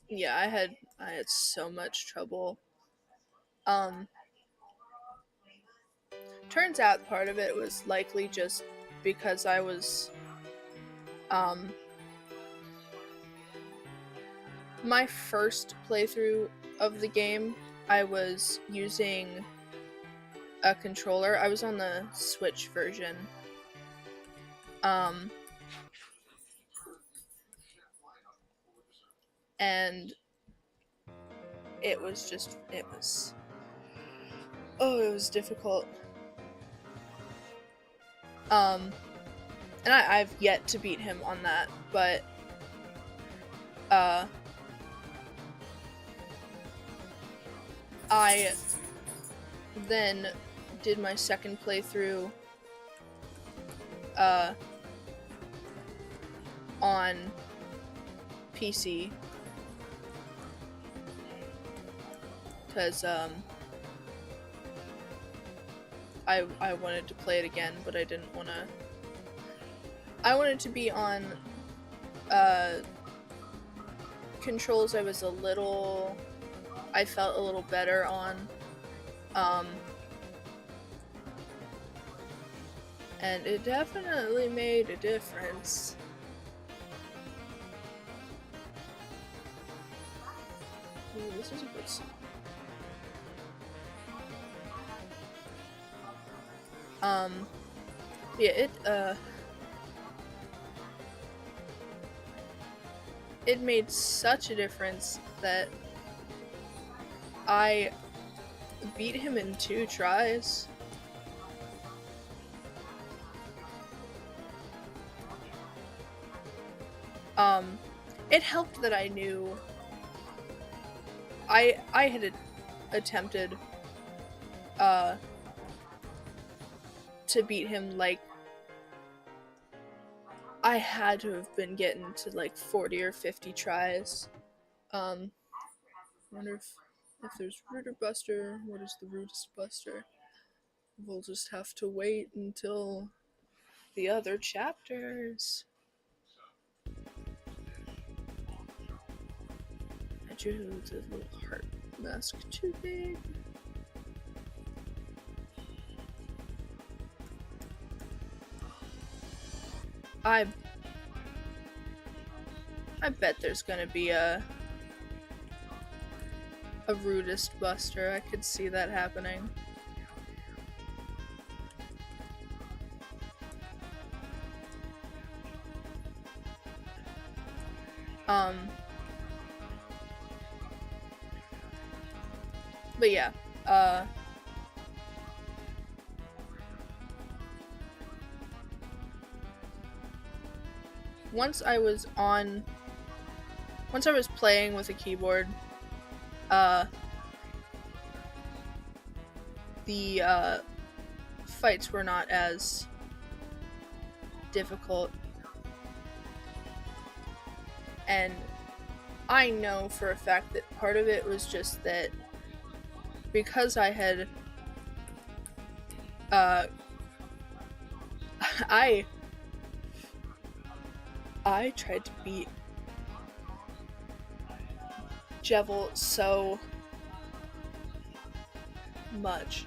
S1: Yeah, I had so much trouble. Turns out part of it was likely just because I was my first playthrough of the game, I was using a controller. I was on the Switch version. And it was difficult. And I've yet to beat him on that, but I then did my second playthrough on PC because I wanted to play it again, but I didn't want to. I wanted to be on controls I felt a little better on, and it definitely made a difference. Ooh, this is a good song. Yeah, it made such a difference that I beat him in 2 tries. It helped that I knew I had attempted to beat him, like, I had to have been getting to like 40 or 50 tries. Wonder if there's Rooter Buster. What is the Rootest Buster? We'll just have to wait until the other chapters. I drew the little heart mask too big. I bet there's gonna be a Rootest Buster. I could see that happening. But yeah, once I was playing with a keyboard, the fights were not as difficult. And I know for a fact that part of it was just that because I had I tried to beat Jebel so much.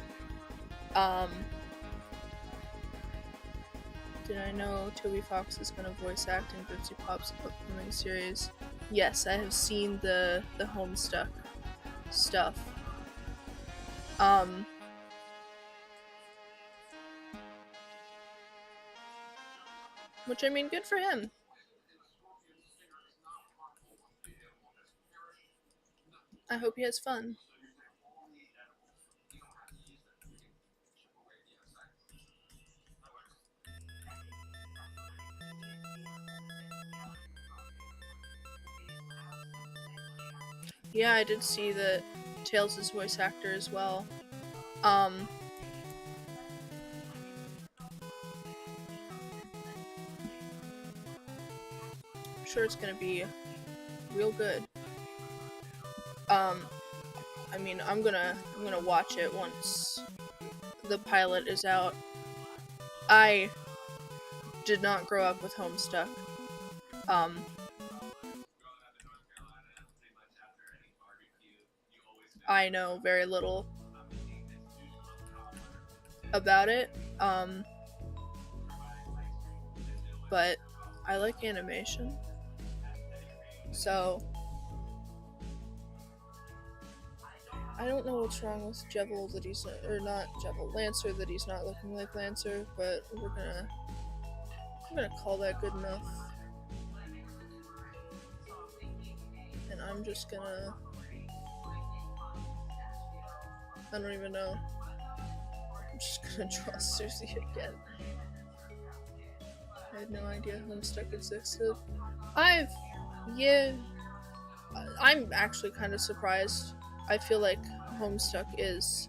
S1: Did I know Toby Fox is gonna voice act in Gypsy Pop's upcoming series? Yes, I have seen the Homestuck stuff. Which, I mean, good for him. I hope he has fun. Yeah, I did see that Tails' voice actor as well. I'm sure it's gonna be real good. I mean, I'm gonna watch it once the pilot is out. I did not grow up with Homestuck. I know very little about it. But I like animation. So I don't know what's wrong with Jevil that he's or not Jevil, Lancer that he's not looking like Lancer, but I'm gonna call that good enough. And I'm just gonna I don't even know. I'm just gonna draw Susie again. I had no idea Homestuck existed. I'm actually kind of surprised. I feel like Homestuck is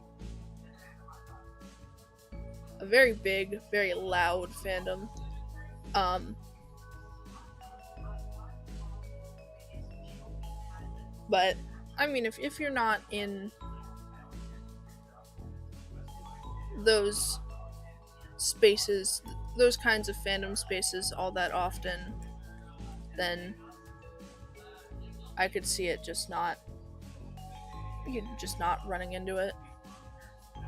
S1: a very big, very loud fandom. But I mean, if you're not in those spaces, those kinds of fandom spaces all that often, then I could see it just not running into it.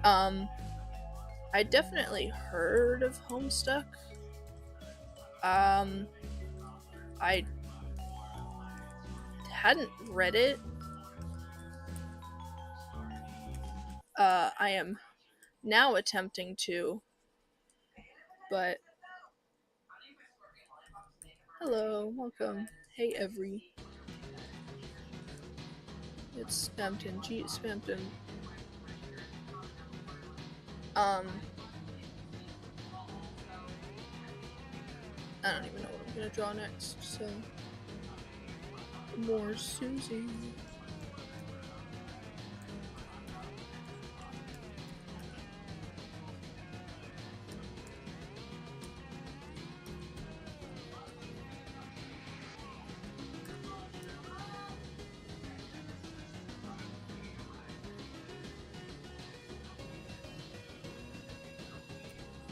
S1: I definitely heard of Homestuck. I hadn't read it. I am now attempting to, but hello, welcome. Hey, every. It's Spampton. G. Spampton. I don't even know what I'm gonna draw next, so. More Susie.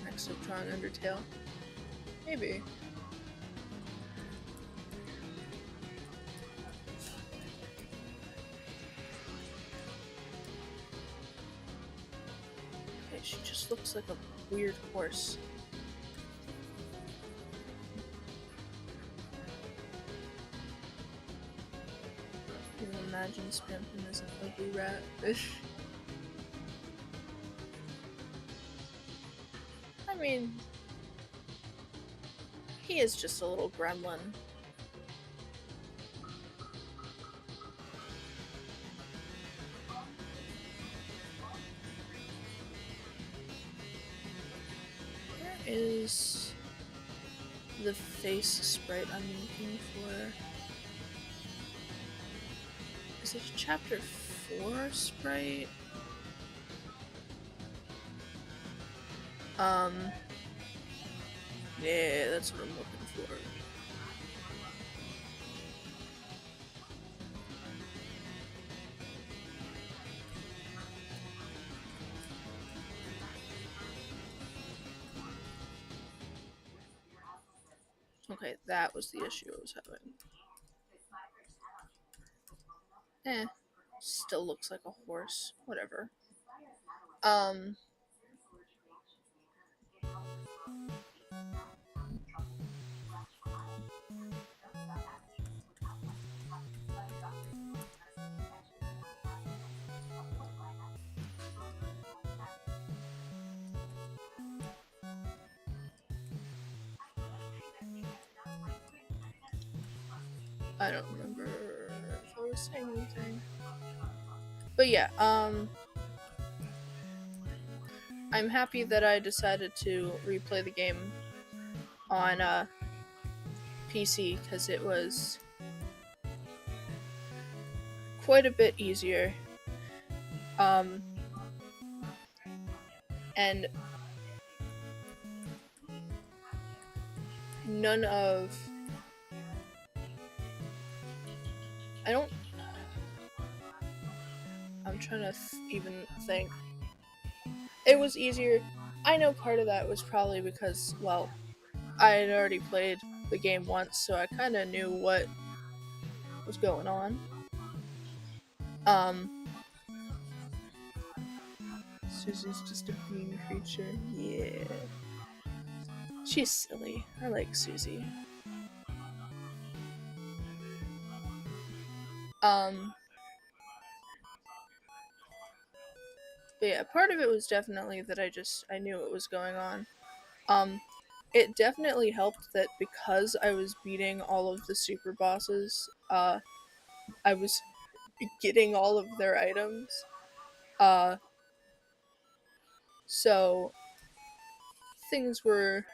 S1: Next, I'm drawing Undertale. Maybe. Okay, she just looks like a weird horse. Can you imagine Spampton as an ugly rat? I mean, he is just a little gremlin. Where is the face sprite I'm looking for? Is it chapter 4 sprite? Yeah, that's what I'm looking for. Okay, that was the issue I was having. Still looks like a horse. Whatever. I don't remember if I was saying anything. But yeah, I'm happy that I decided to replay the game on PC because it was quite a bit easier. And none of... I'm trying to even think. It was easier. I know part of that was probably because, well, I had already played the game once, so I kind of knew what was going on. Susie's just a bean creature. Yeah. She's silly. I like Susie. But yeah, part of it was definitely that I knew what was going on. It definitely helped that because I was beating all of the super bosses, I was getting all of their items. So things were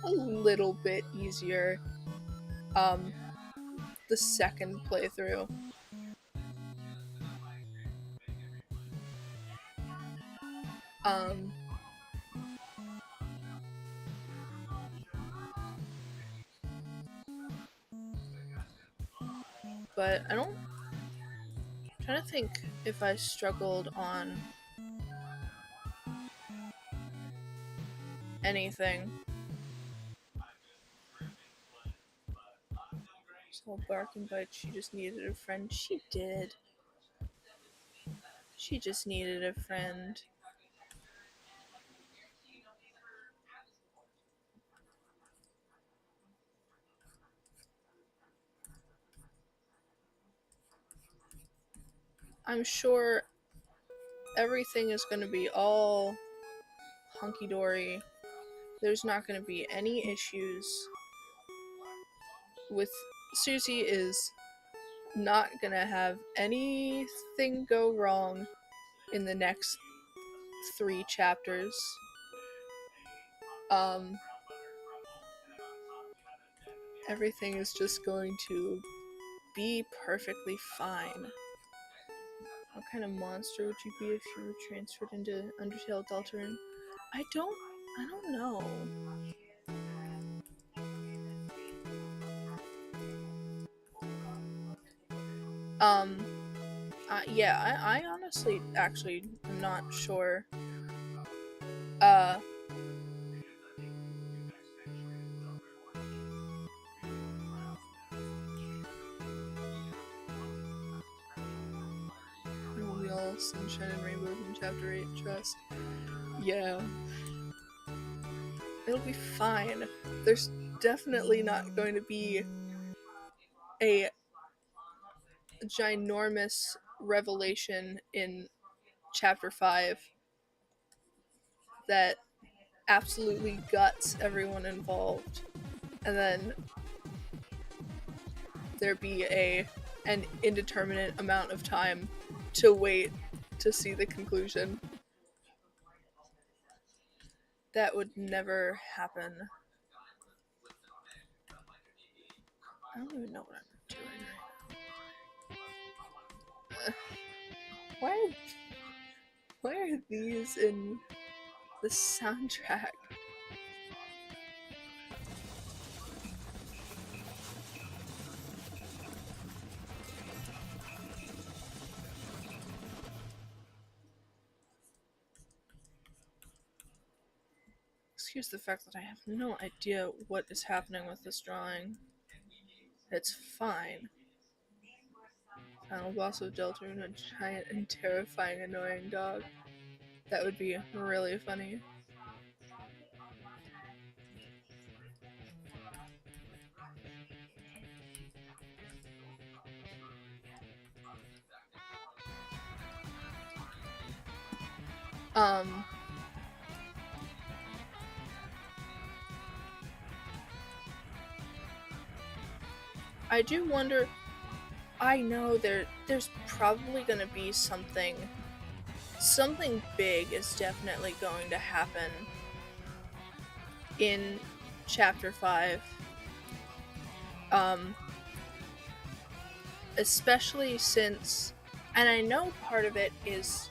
S1: a little bit easier the second playthrough. But I'm trying to think if I struggled on anything. So bark and bite, she just needed a friend. She did. She just needed a friend. I'm sure everything is going to be all hunky-dory. There's not going to be any issues with... Susie is not going to have anything go wrong in the next 3 chapters. Everything is just going to be perfectly fine. What kind of monster would you be if you were transferred into Undertale Deltarune? I don't know. Yeah, I honestly actually am not sure. We all sunshine and rainbows in Chapter 8, trust. Yeah. It'll be fine. There's definitely not going to be a ginormous revelation in Chapter 5 that absolutely guts everyone involved, and then there be an indeterminate amount of time to wait to see the conclusion. That would never happen. I don't even know what I'm doing right now. Why are these in the soundtrack? Excuse the fact that I have no idea what is happening with this drawing. It's fine. Final boss of Deltarune, a giant and terrifying annoying dog. That would be really funny. I do wonder. I know there's probably going to be something big is definitely going to happen in chapter 5. Especially since, and I know part of it is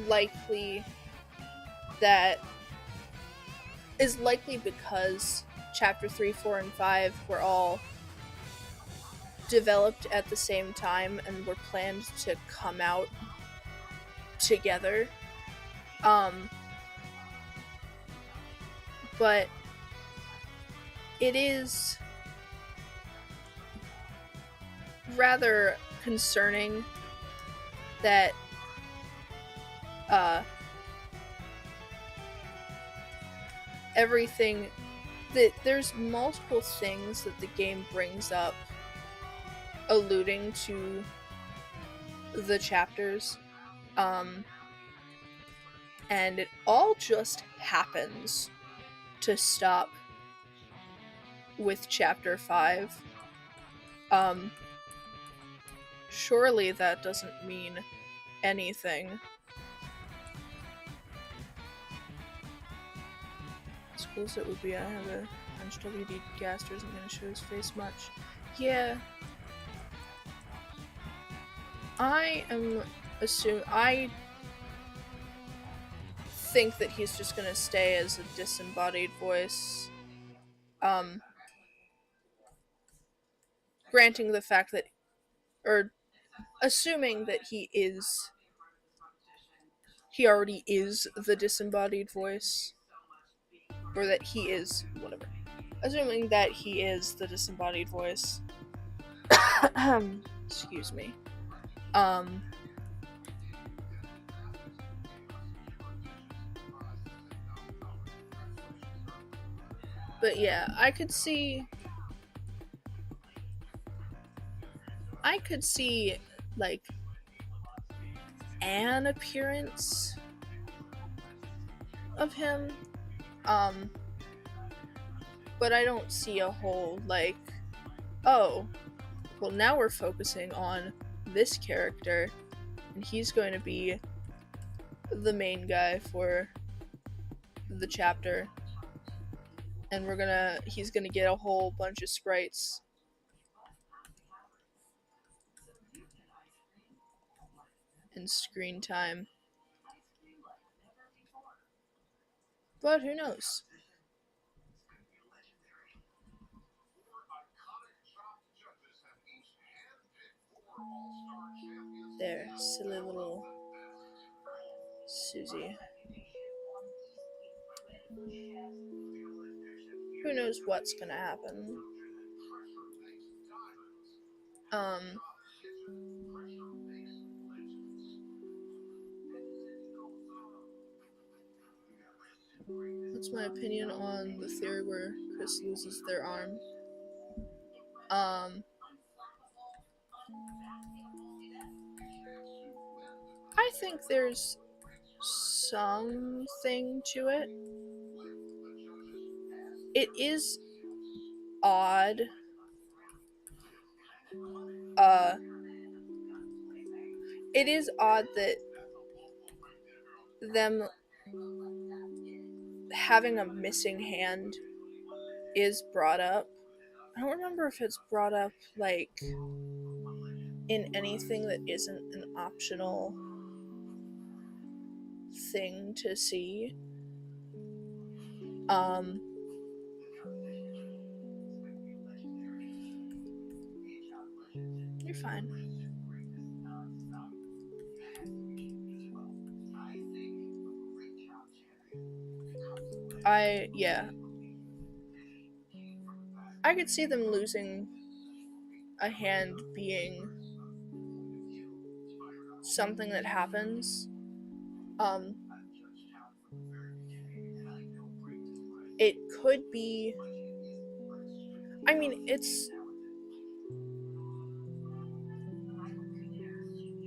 S1: likely because chapter 3, 4, and 5 were all developed at the same time and were planned to come out together. But it is rather concerning that everything that there's multiple things that the game brings up alluding to the chapters, and it all just happens to stop with chapter 5. Surely that doesn't mean anything. I suppose it would be I have a hunch WD Gaster isn't going to show his face much. Yeah. I think that he's just going to stay as a disembodied voice. Granting the fact that, or assuming that he already is the disembodied voice, or that he is, whatever. Assuming that he is the disembodied voice. Excuse me. But yeah, I could see like an appearance of him, but I don't see a whole like, oh, well now we're focusing on this character and he's going to be the main guy for the chapter, and he's gonna get a whole bunch of sprites. And screen time. But who knows? There, silly little Susie. Who knows what's gonna happen? What's my opinion on the theory where Chris loses their arm? I think there's something to it. It is odd. It is odd that them having a missing hand is brought up. I don't remember if it's brought up like in anything that isn't an optional thing to see. You're fine. I could see them losing a hand being something that happens. It could be, I mean, it's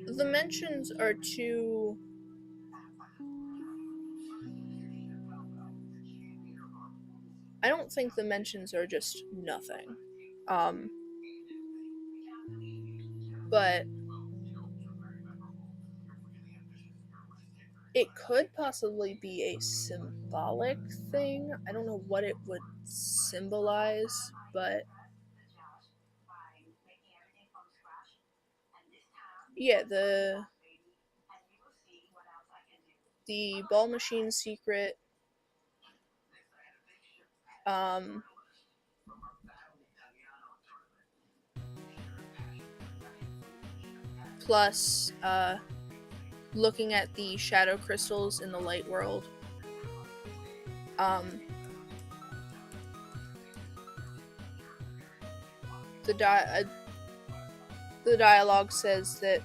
S1: the mentions are too, I don't think the mentions are just nothing. but it could possibly be a symbolic thing. I don't know what it would symbolize, but yeah, the ball machine secret, plus looking at the shadow crystals in the light world. The dialogue says that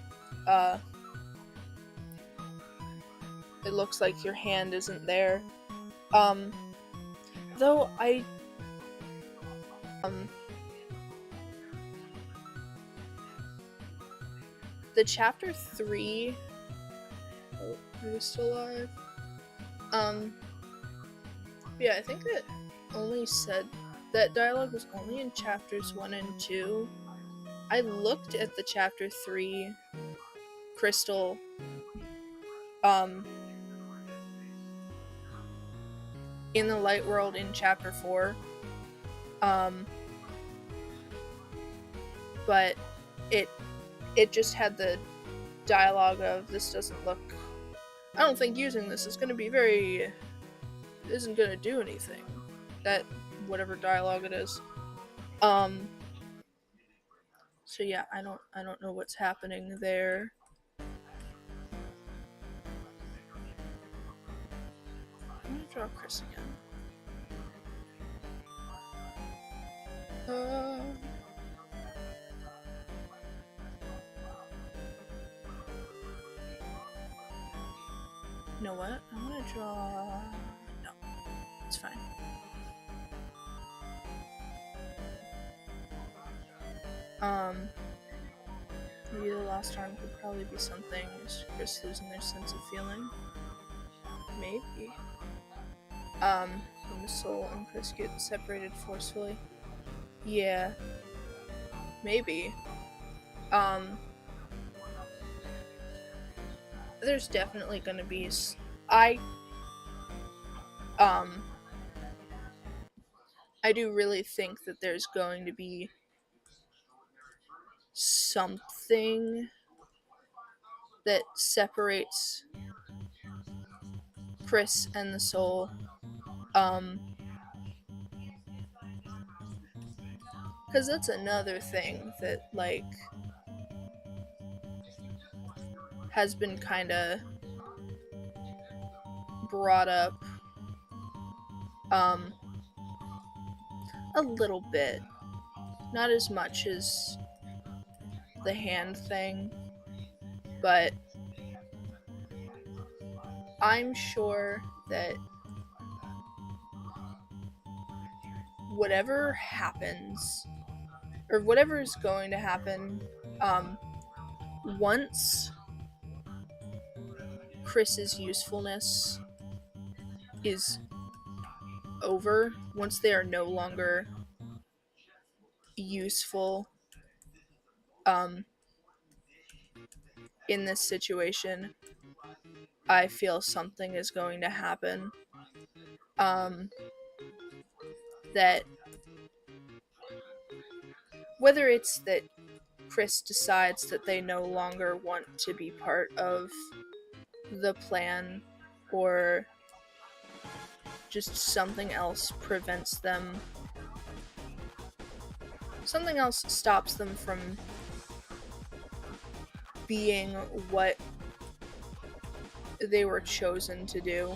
S1: it looks like your hand isn't there. Though the chapter 3. Oh, are we still alive? Yeah, I think that only said that dialogue was only in chapters 1 and 2. I looked at the chapter 3 crystal in the light world in chapter 4. But it just had the dialogue of, this doesn't look, I don't think using this is gonna be isn't gonna do anything. That whatever dialogue it is. So yeah, I don't know what's happening there. I'm gonna draw Chris again. You know what? I'm gonna draw. No, it's fine. Maybe the last arm could probably be something. Is Chris losing their sense of feeling? Maybe. When the soul and Chris get separated forcefully. Yeah. Maybe. There's definitely gonna be. I do really think that there's going to be something that separates Chris and the soul. Because that's another thing that, like, has been kind of brought up a little bit. Not as much as the hand thing, but I'm sure that whatever happens, or whatever is going to happen, once Chris's usefulness is over, once they are no longer useful in this situation, I feel something is going to happen. That whether it's that Chris decides that they no longer want to be part of the plan, or just something else prevents them, something else stops them from being what they were chosen to do.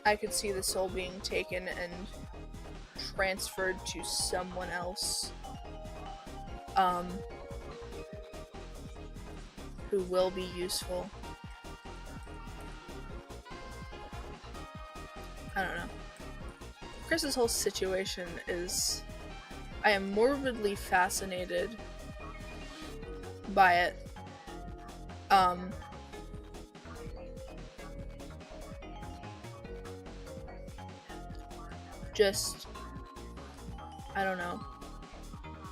S1: I could see the soul being taken and transferred to someone else who will be useful. I don't know. Chris's whole situation is, I am morbidly fascinated by it. Just, I don't know.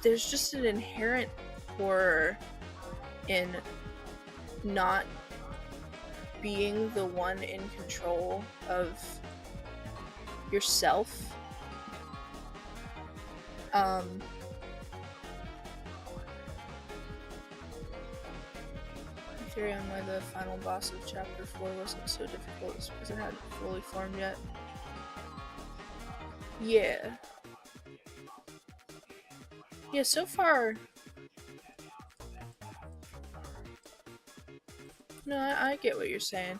S1: there's just an inherent horror in not being the one in control of yourself. Theory on why the final boss of chapter 4 wasn't so difficult is because it hadn't fully formed yet. Yeah. Yeah, so far... No, I get what you're saying.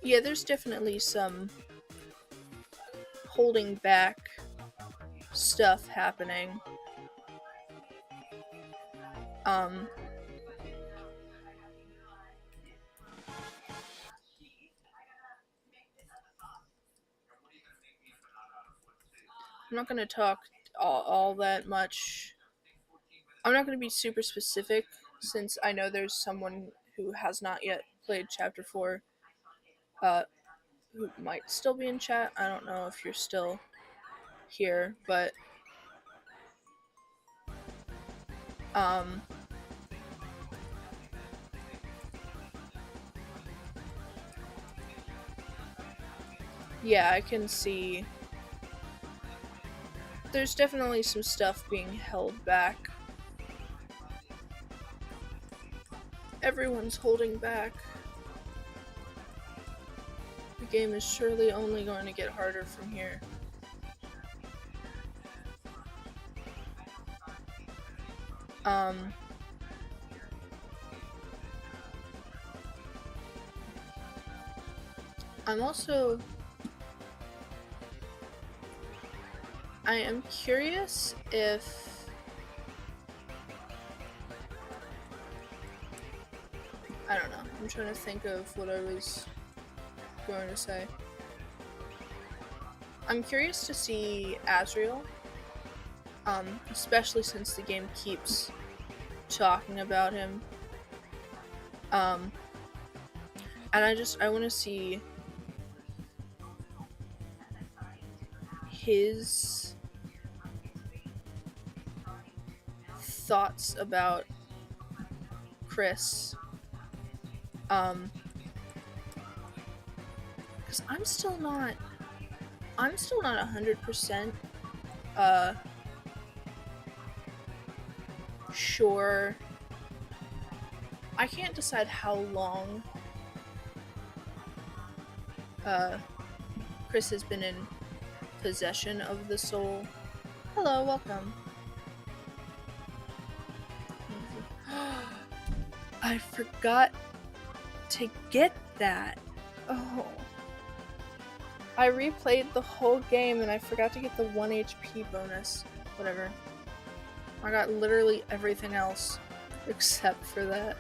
S1: Yeah, there's definitely some holding back stuff happening. I'm not gonna talk all that much. I'm not gonna be super specific since I know there's someone who has not yet played chapter 4 who might still be in chat. I don't know if you're still here, but yeah, I can see there's definitely some stuff being held back. Everyone's holding back. The game is surely only going to get harder from here. I am curious if I don't know. I'm trying to think of what I was going to say. I'm curious to see Azrael, especially since the game keeps talking about him. And I want to see his thoughts about Chris. Because I'm still not 100% sure. I can't decide how long Chris has been in possession of the soul. Hello, welcome. I forgot to get that. Oh. I replayed the whole game and I forgot to get the 1 HP bonus. Whatever. I got literally everything else except for that.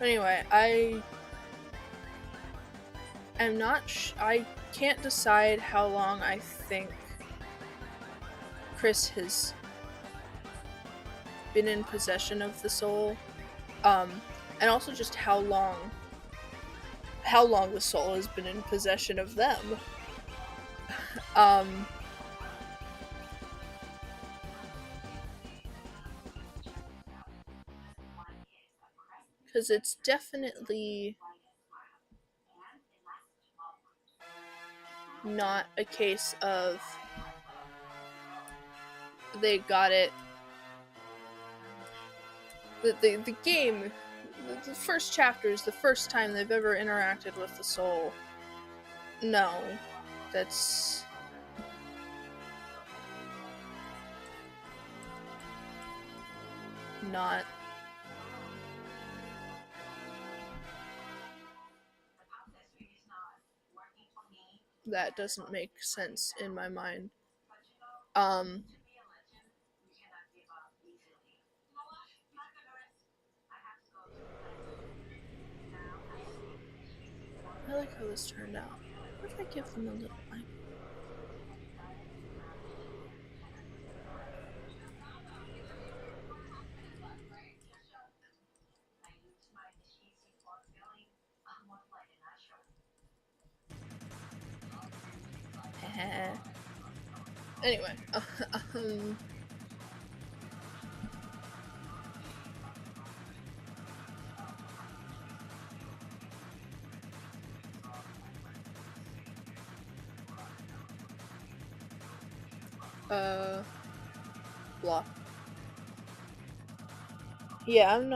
S1: Anyway, I am not I can't decide how long I think Chris has been in possession of the soul. And also just how long the soul has been in possession of them. Because it's definitely not a case of they got it. The game, the first chapter is the first time they've ever interacted with the soul. No, that's not. That doesn't make sense in my mind. I like how this turned out. What if I give them a little like... Anyway, blah. Yeah, I'm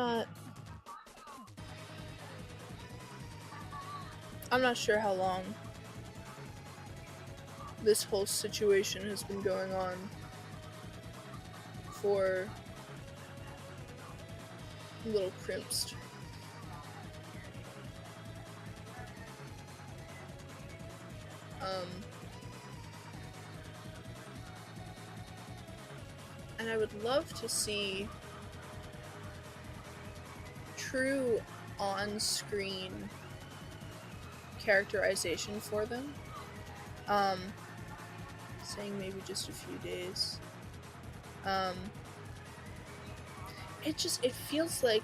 S1: not sure how long this whole situation has been going on for Little Crimpsed. And I would love to see true on-screen characterization for them. Saying maybe just a few days. It feels like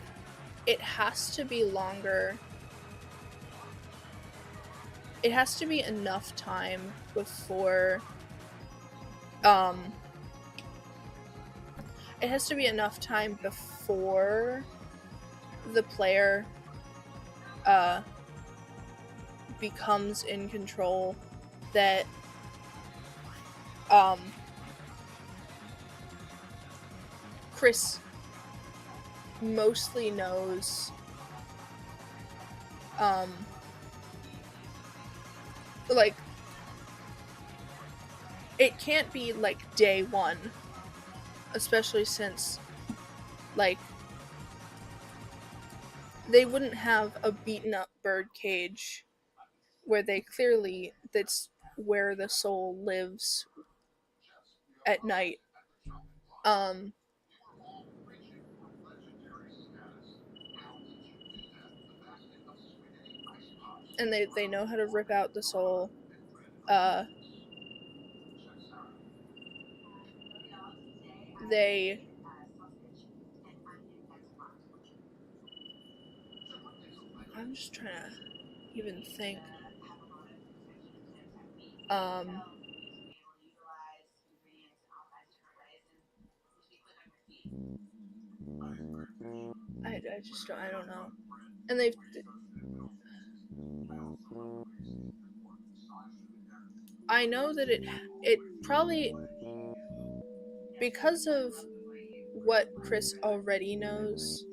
S1: it has to be longer. It has to be enough time before, it has to be enough time before the player, becomes in control that, Chris mostly knows, like, it can't be, like, day one, especially since, like, they wouldn't have a beaten up bird cage where that's where the soul lives at night. And they know how to rip out the soul. They I'm just trying to even think. I don't know. And I know that it probably, because of what Chris already knows,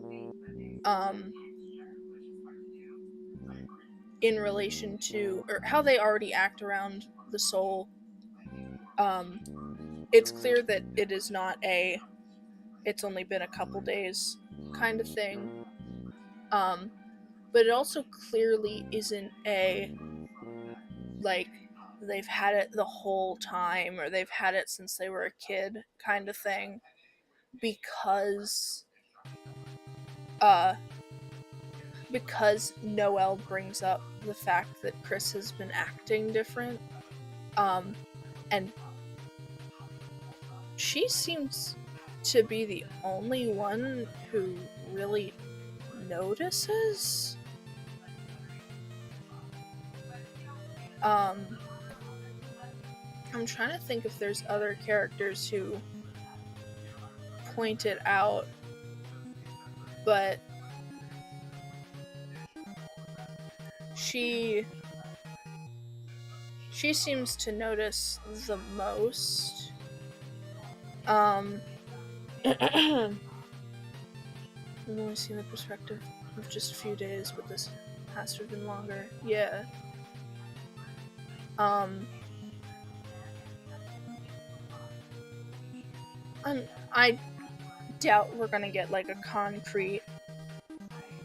S1: in relation to, or how they already act around the soul, it's clear that it is not it's only been a couple days kind of thing. But it also clearly isn't like, they've had it the whole time, or they've had it since they were a kid kind of thing, because Noelle brings up the fact that Chris has been acting different, and she seems to be the only one who really notices. I'm trying to think if there's other characters who point it out, but she seems to notice the most. I've only seen the perspective of just a few days, but this has to have been longer. Yeah. I doubt we're gonna get, like, a concrete,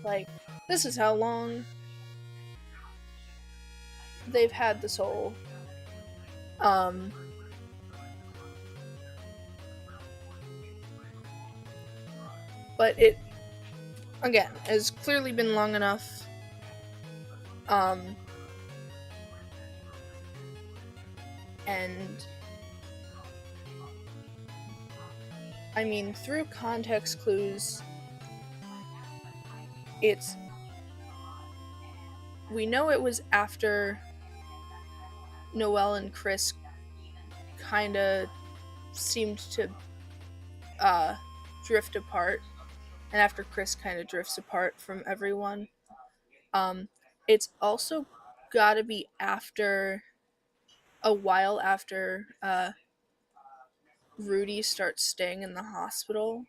S1: like, this is how long they've had the soul. But it, again, has clearly been long enough. And I mean, through context clues, we know it was after Noelle and Chris kind of seemed to drift apart, and after Chris kind of drifts apart from everyone, it's also got to be after a while after Rudy starts staying in the hospital,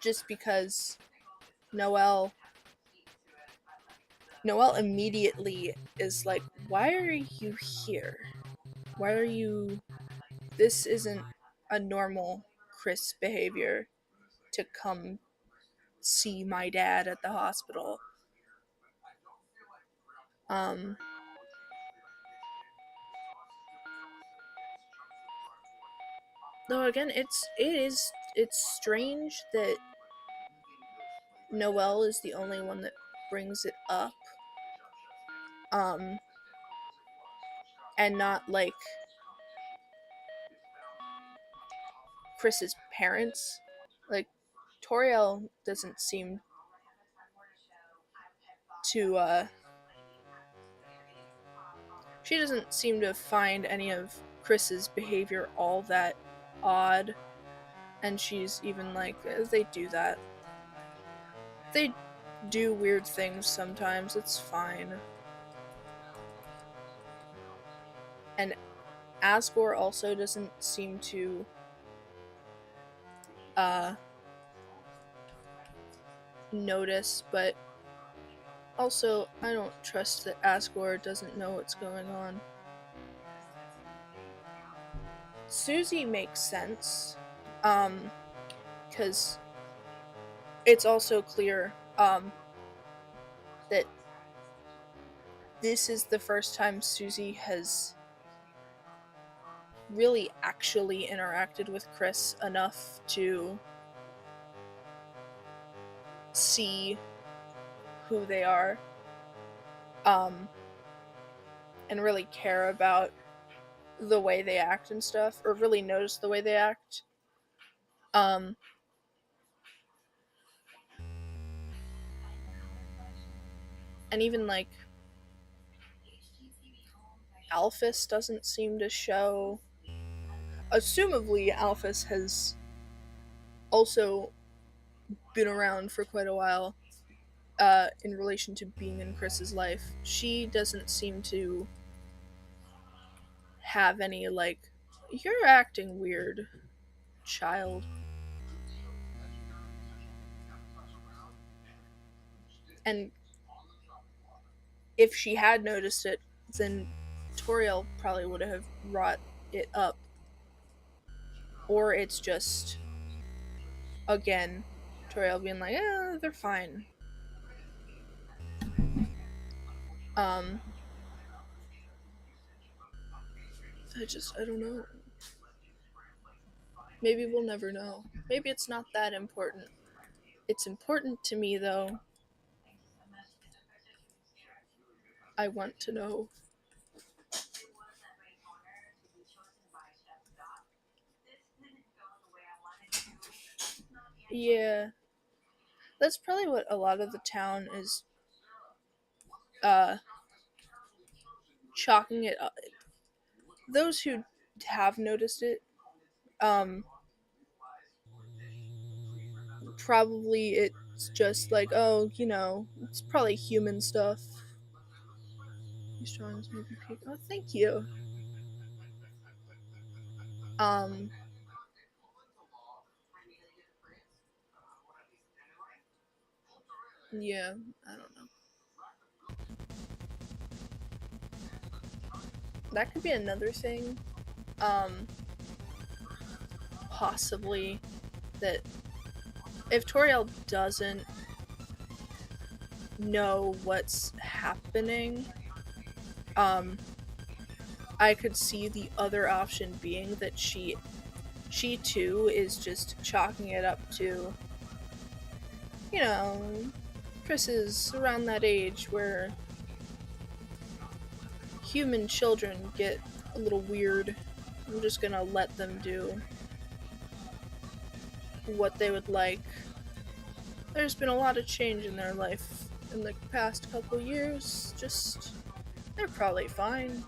S1: just because Noelle immediately is like, why are you here? Why are you... This isn't a normal Chris behavior to come see my dad at the hospital. Though again, it's strange that Noelle is the only one that brings it up. And not like Chris's parents. Like, Toriel doesn't seem to she doesn't seem to find any of Chris's behavior all that odd, and she's even like, they do that. They do weird things sometimes, it's fine. And Asgore also doesn't seem to notice, but also I don't trust that Asgore doesn't know what's going on. Susie makes sense, because it's also clear that this is the first time Susie has really actually interacted with Chris enough to see who they are, and really care about the way they act and stuff, or really notice the way they act. And even like Alphys doesn't seem to show. Assumably, Alphys has also been around for quite a while, in relation to being in Chris's life. She doesn't seem to have any, like, you're acting weird, child. And if she had noticed it, then Toriel probably would have brought it up. Or it's just, again, Toriel being like, they're fine. I don't know. Maybe we'll never know. Maybe it's not that important. It's important to me, though. I want to know. Yeah. That's probably what a lot of the town is chalking it up. Those who have noticed it, probably it's just like, oh, it's probably human stuff. These drawings may be peak. Oh, thank you. Yeah, I don't know. That could be another thing. Possibly that if Toriel doesn't know what's happening, I could see the other option being that she too is just chalking it up to, Chris is around that age where human children get a little weird. I'm just gonna let them do what they would like. There's been a lot of change in their life in the past couple years. They're probably fine.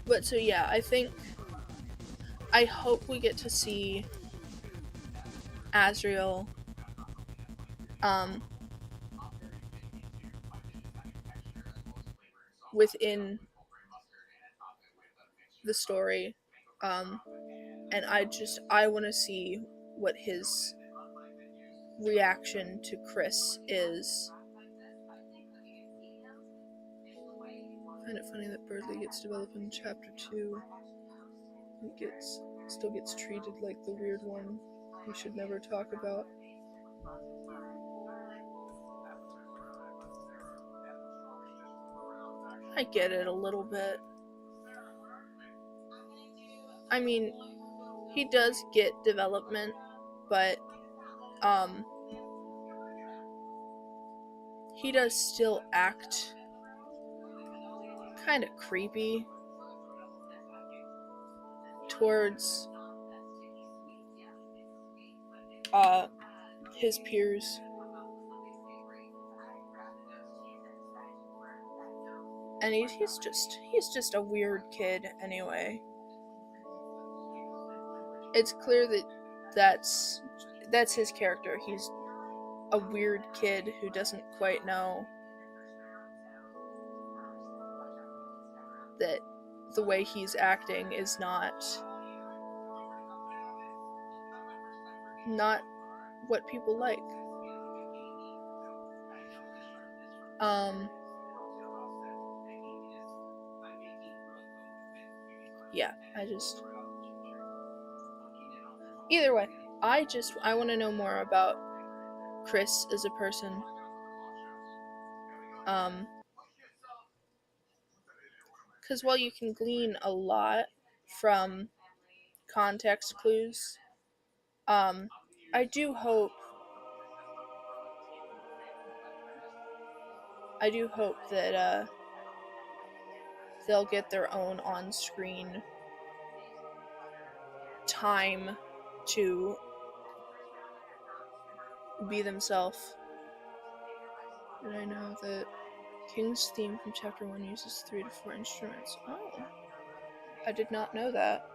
S1: But so yeah, I hope we get to see Azrael within the story, and I want to see what his reaction to Chris is. I find it funny that Birdley gets developed in chapter 2. He still gets treated like the weird one we should never talk about. I get it a little bit. I mean, he does get development, but he does still act kind of creepy towards his peers. And he's just a weird kid anyway. It's clear that that's his character. He's a weird kid who doesn't quite know that the way he's acting is not what people like. Yeah, either way, I want to know more about Chris as a person. Because while you can glean a lot from context clues, I do hope that they'll get their own on-screen time to be themselves. Did I know that King's theme from chapter 1 uses 3 to 4 instruments? Oh, I did not know that.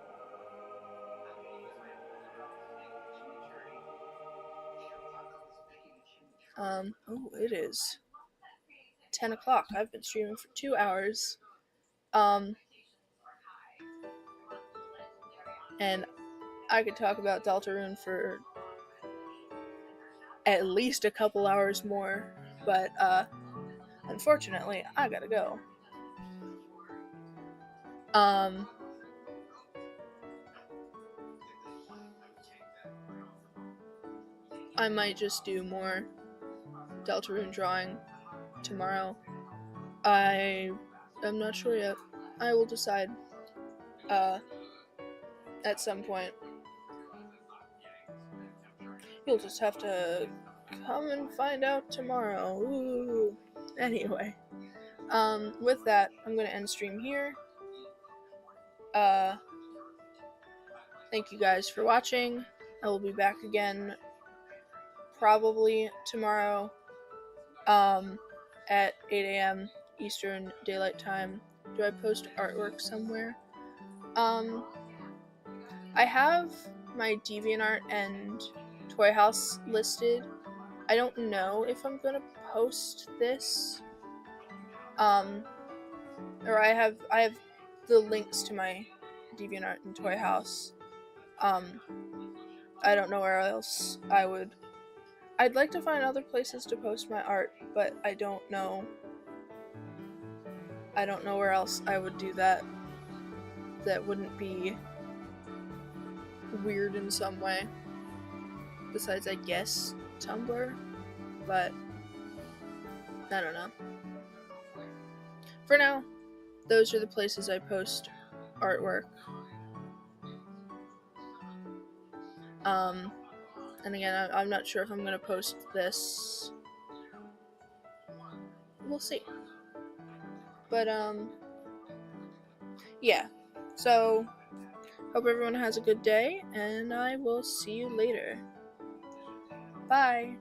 S1: Oh, it is 10 o'clock. I've been streaming for 2 hours. And I could talk about Deltarune for at least a couple hours more, but unfortunately, I gotta go. I might just do more Deltarune drawing tomorrow. I am not sure yet. I will decide at some point. You'll just have to come and find out tomorrow. Ooh. Anyway, with that, I'm gonna end stream here. Thank you guys for watching. I will be back again probably tomorrow at 8 a.m. Eastern Daylight Time. Do I post artwork somewhere? I have my DeviantArt and Toy House listed. I don't know if I'm gonna post this. Or I have the links to my DeviantArt and Toy House. I don't know where else I'd like to find other places to post my art, but I don't know where else I would do that wouldn't be weird in some way. Besides, I guess, Tumblr, but I don't know. For now, those are the places I post artwork. And again, I'm not sure if I'm gonna post this. We'll see. But, yeah. So, hope everyone has a good day, and I will see you later. Bye!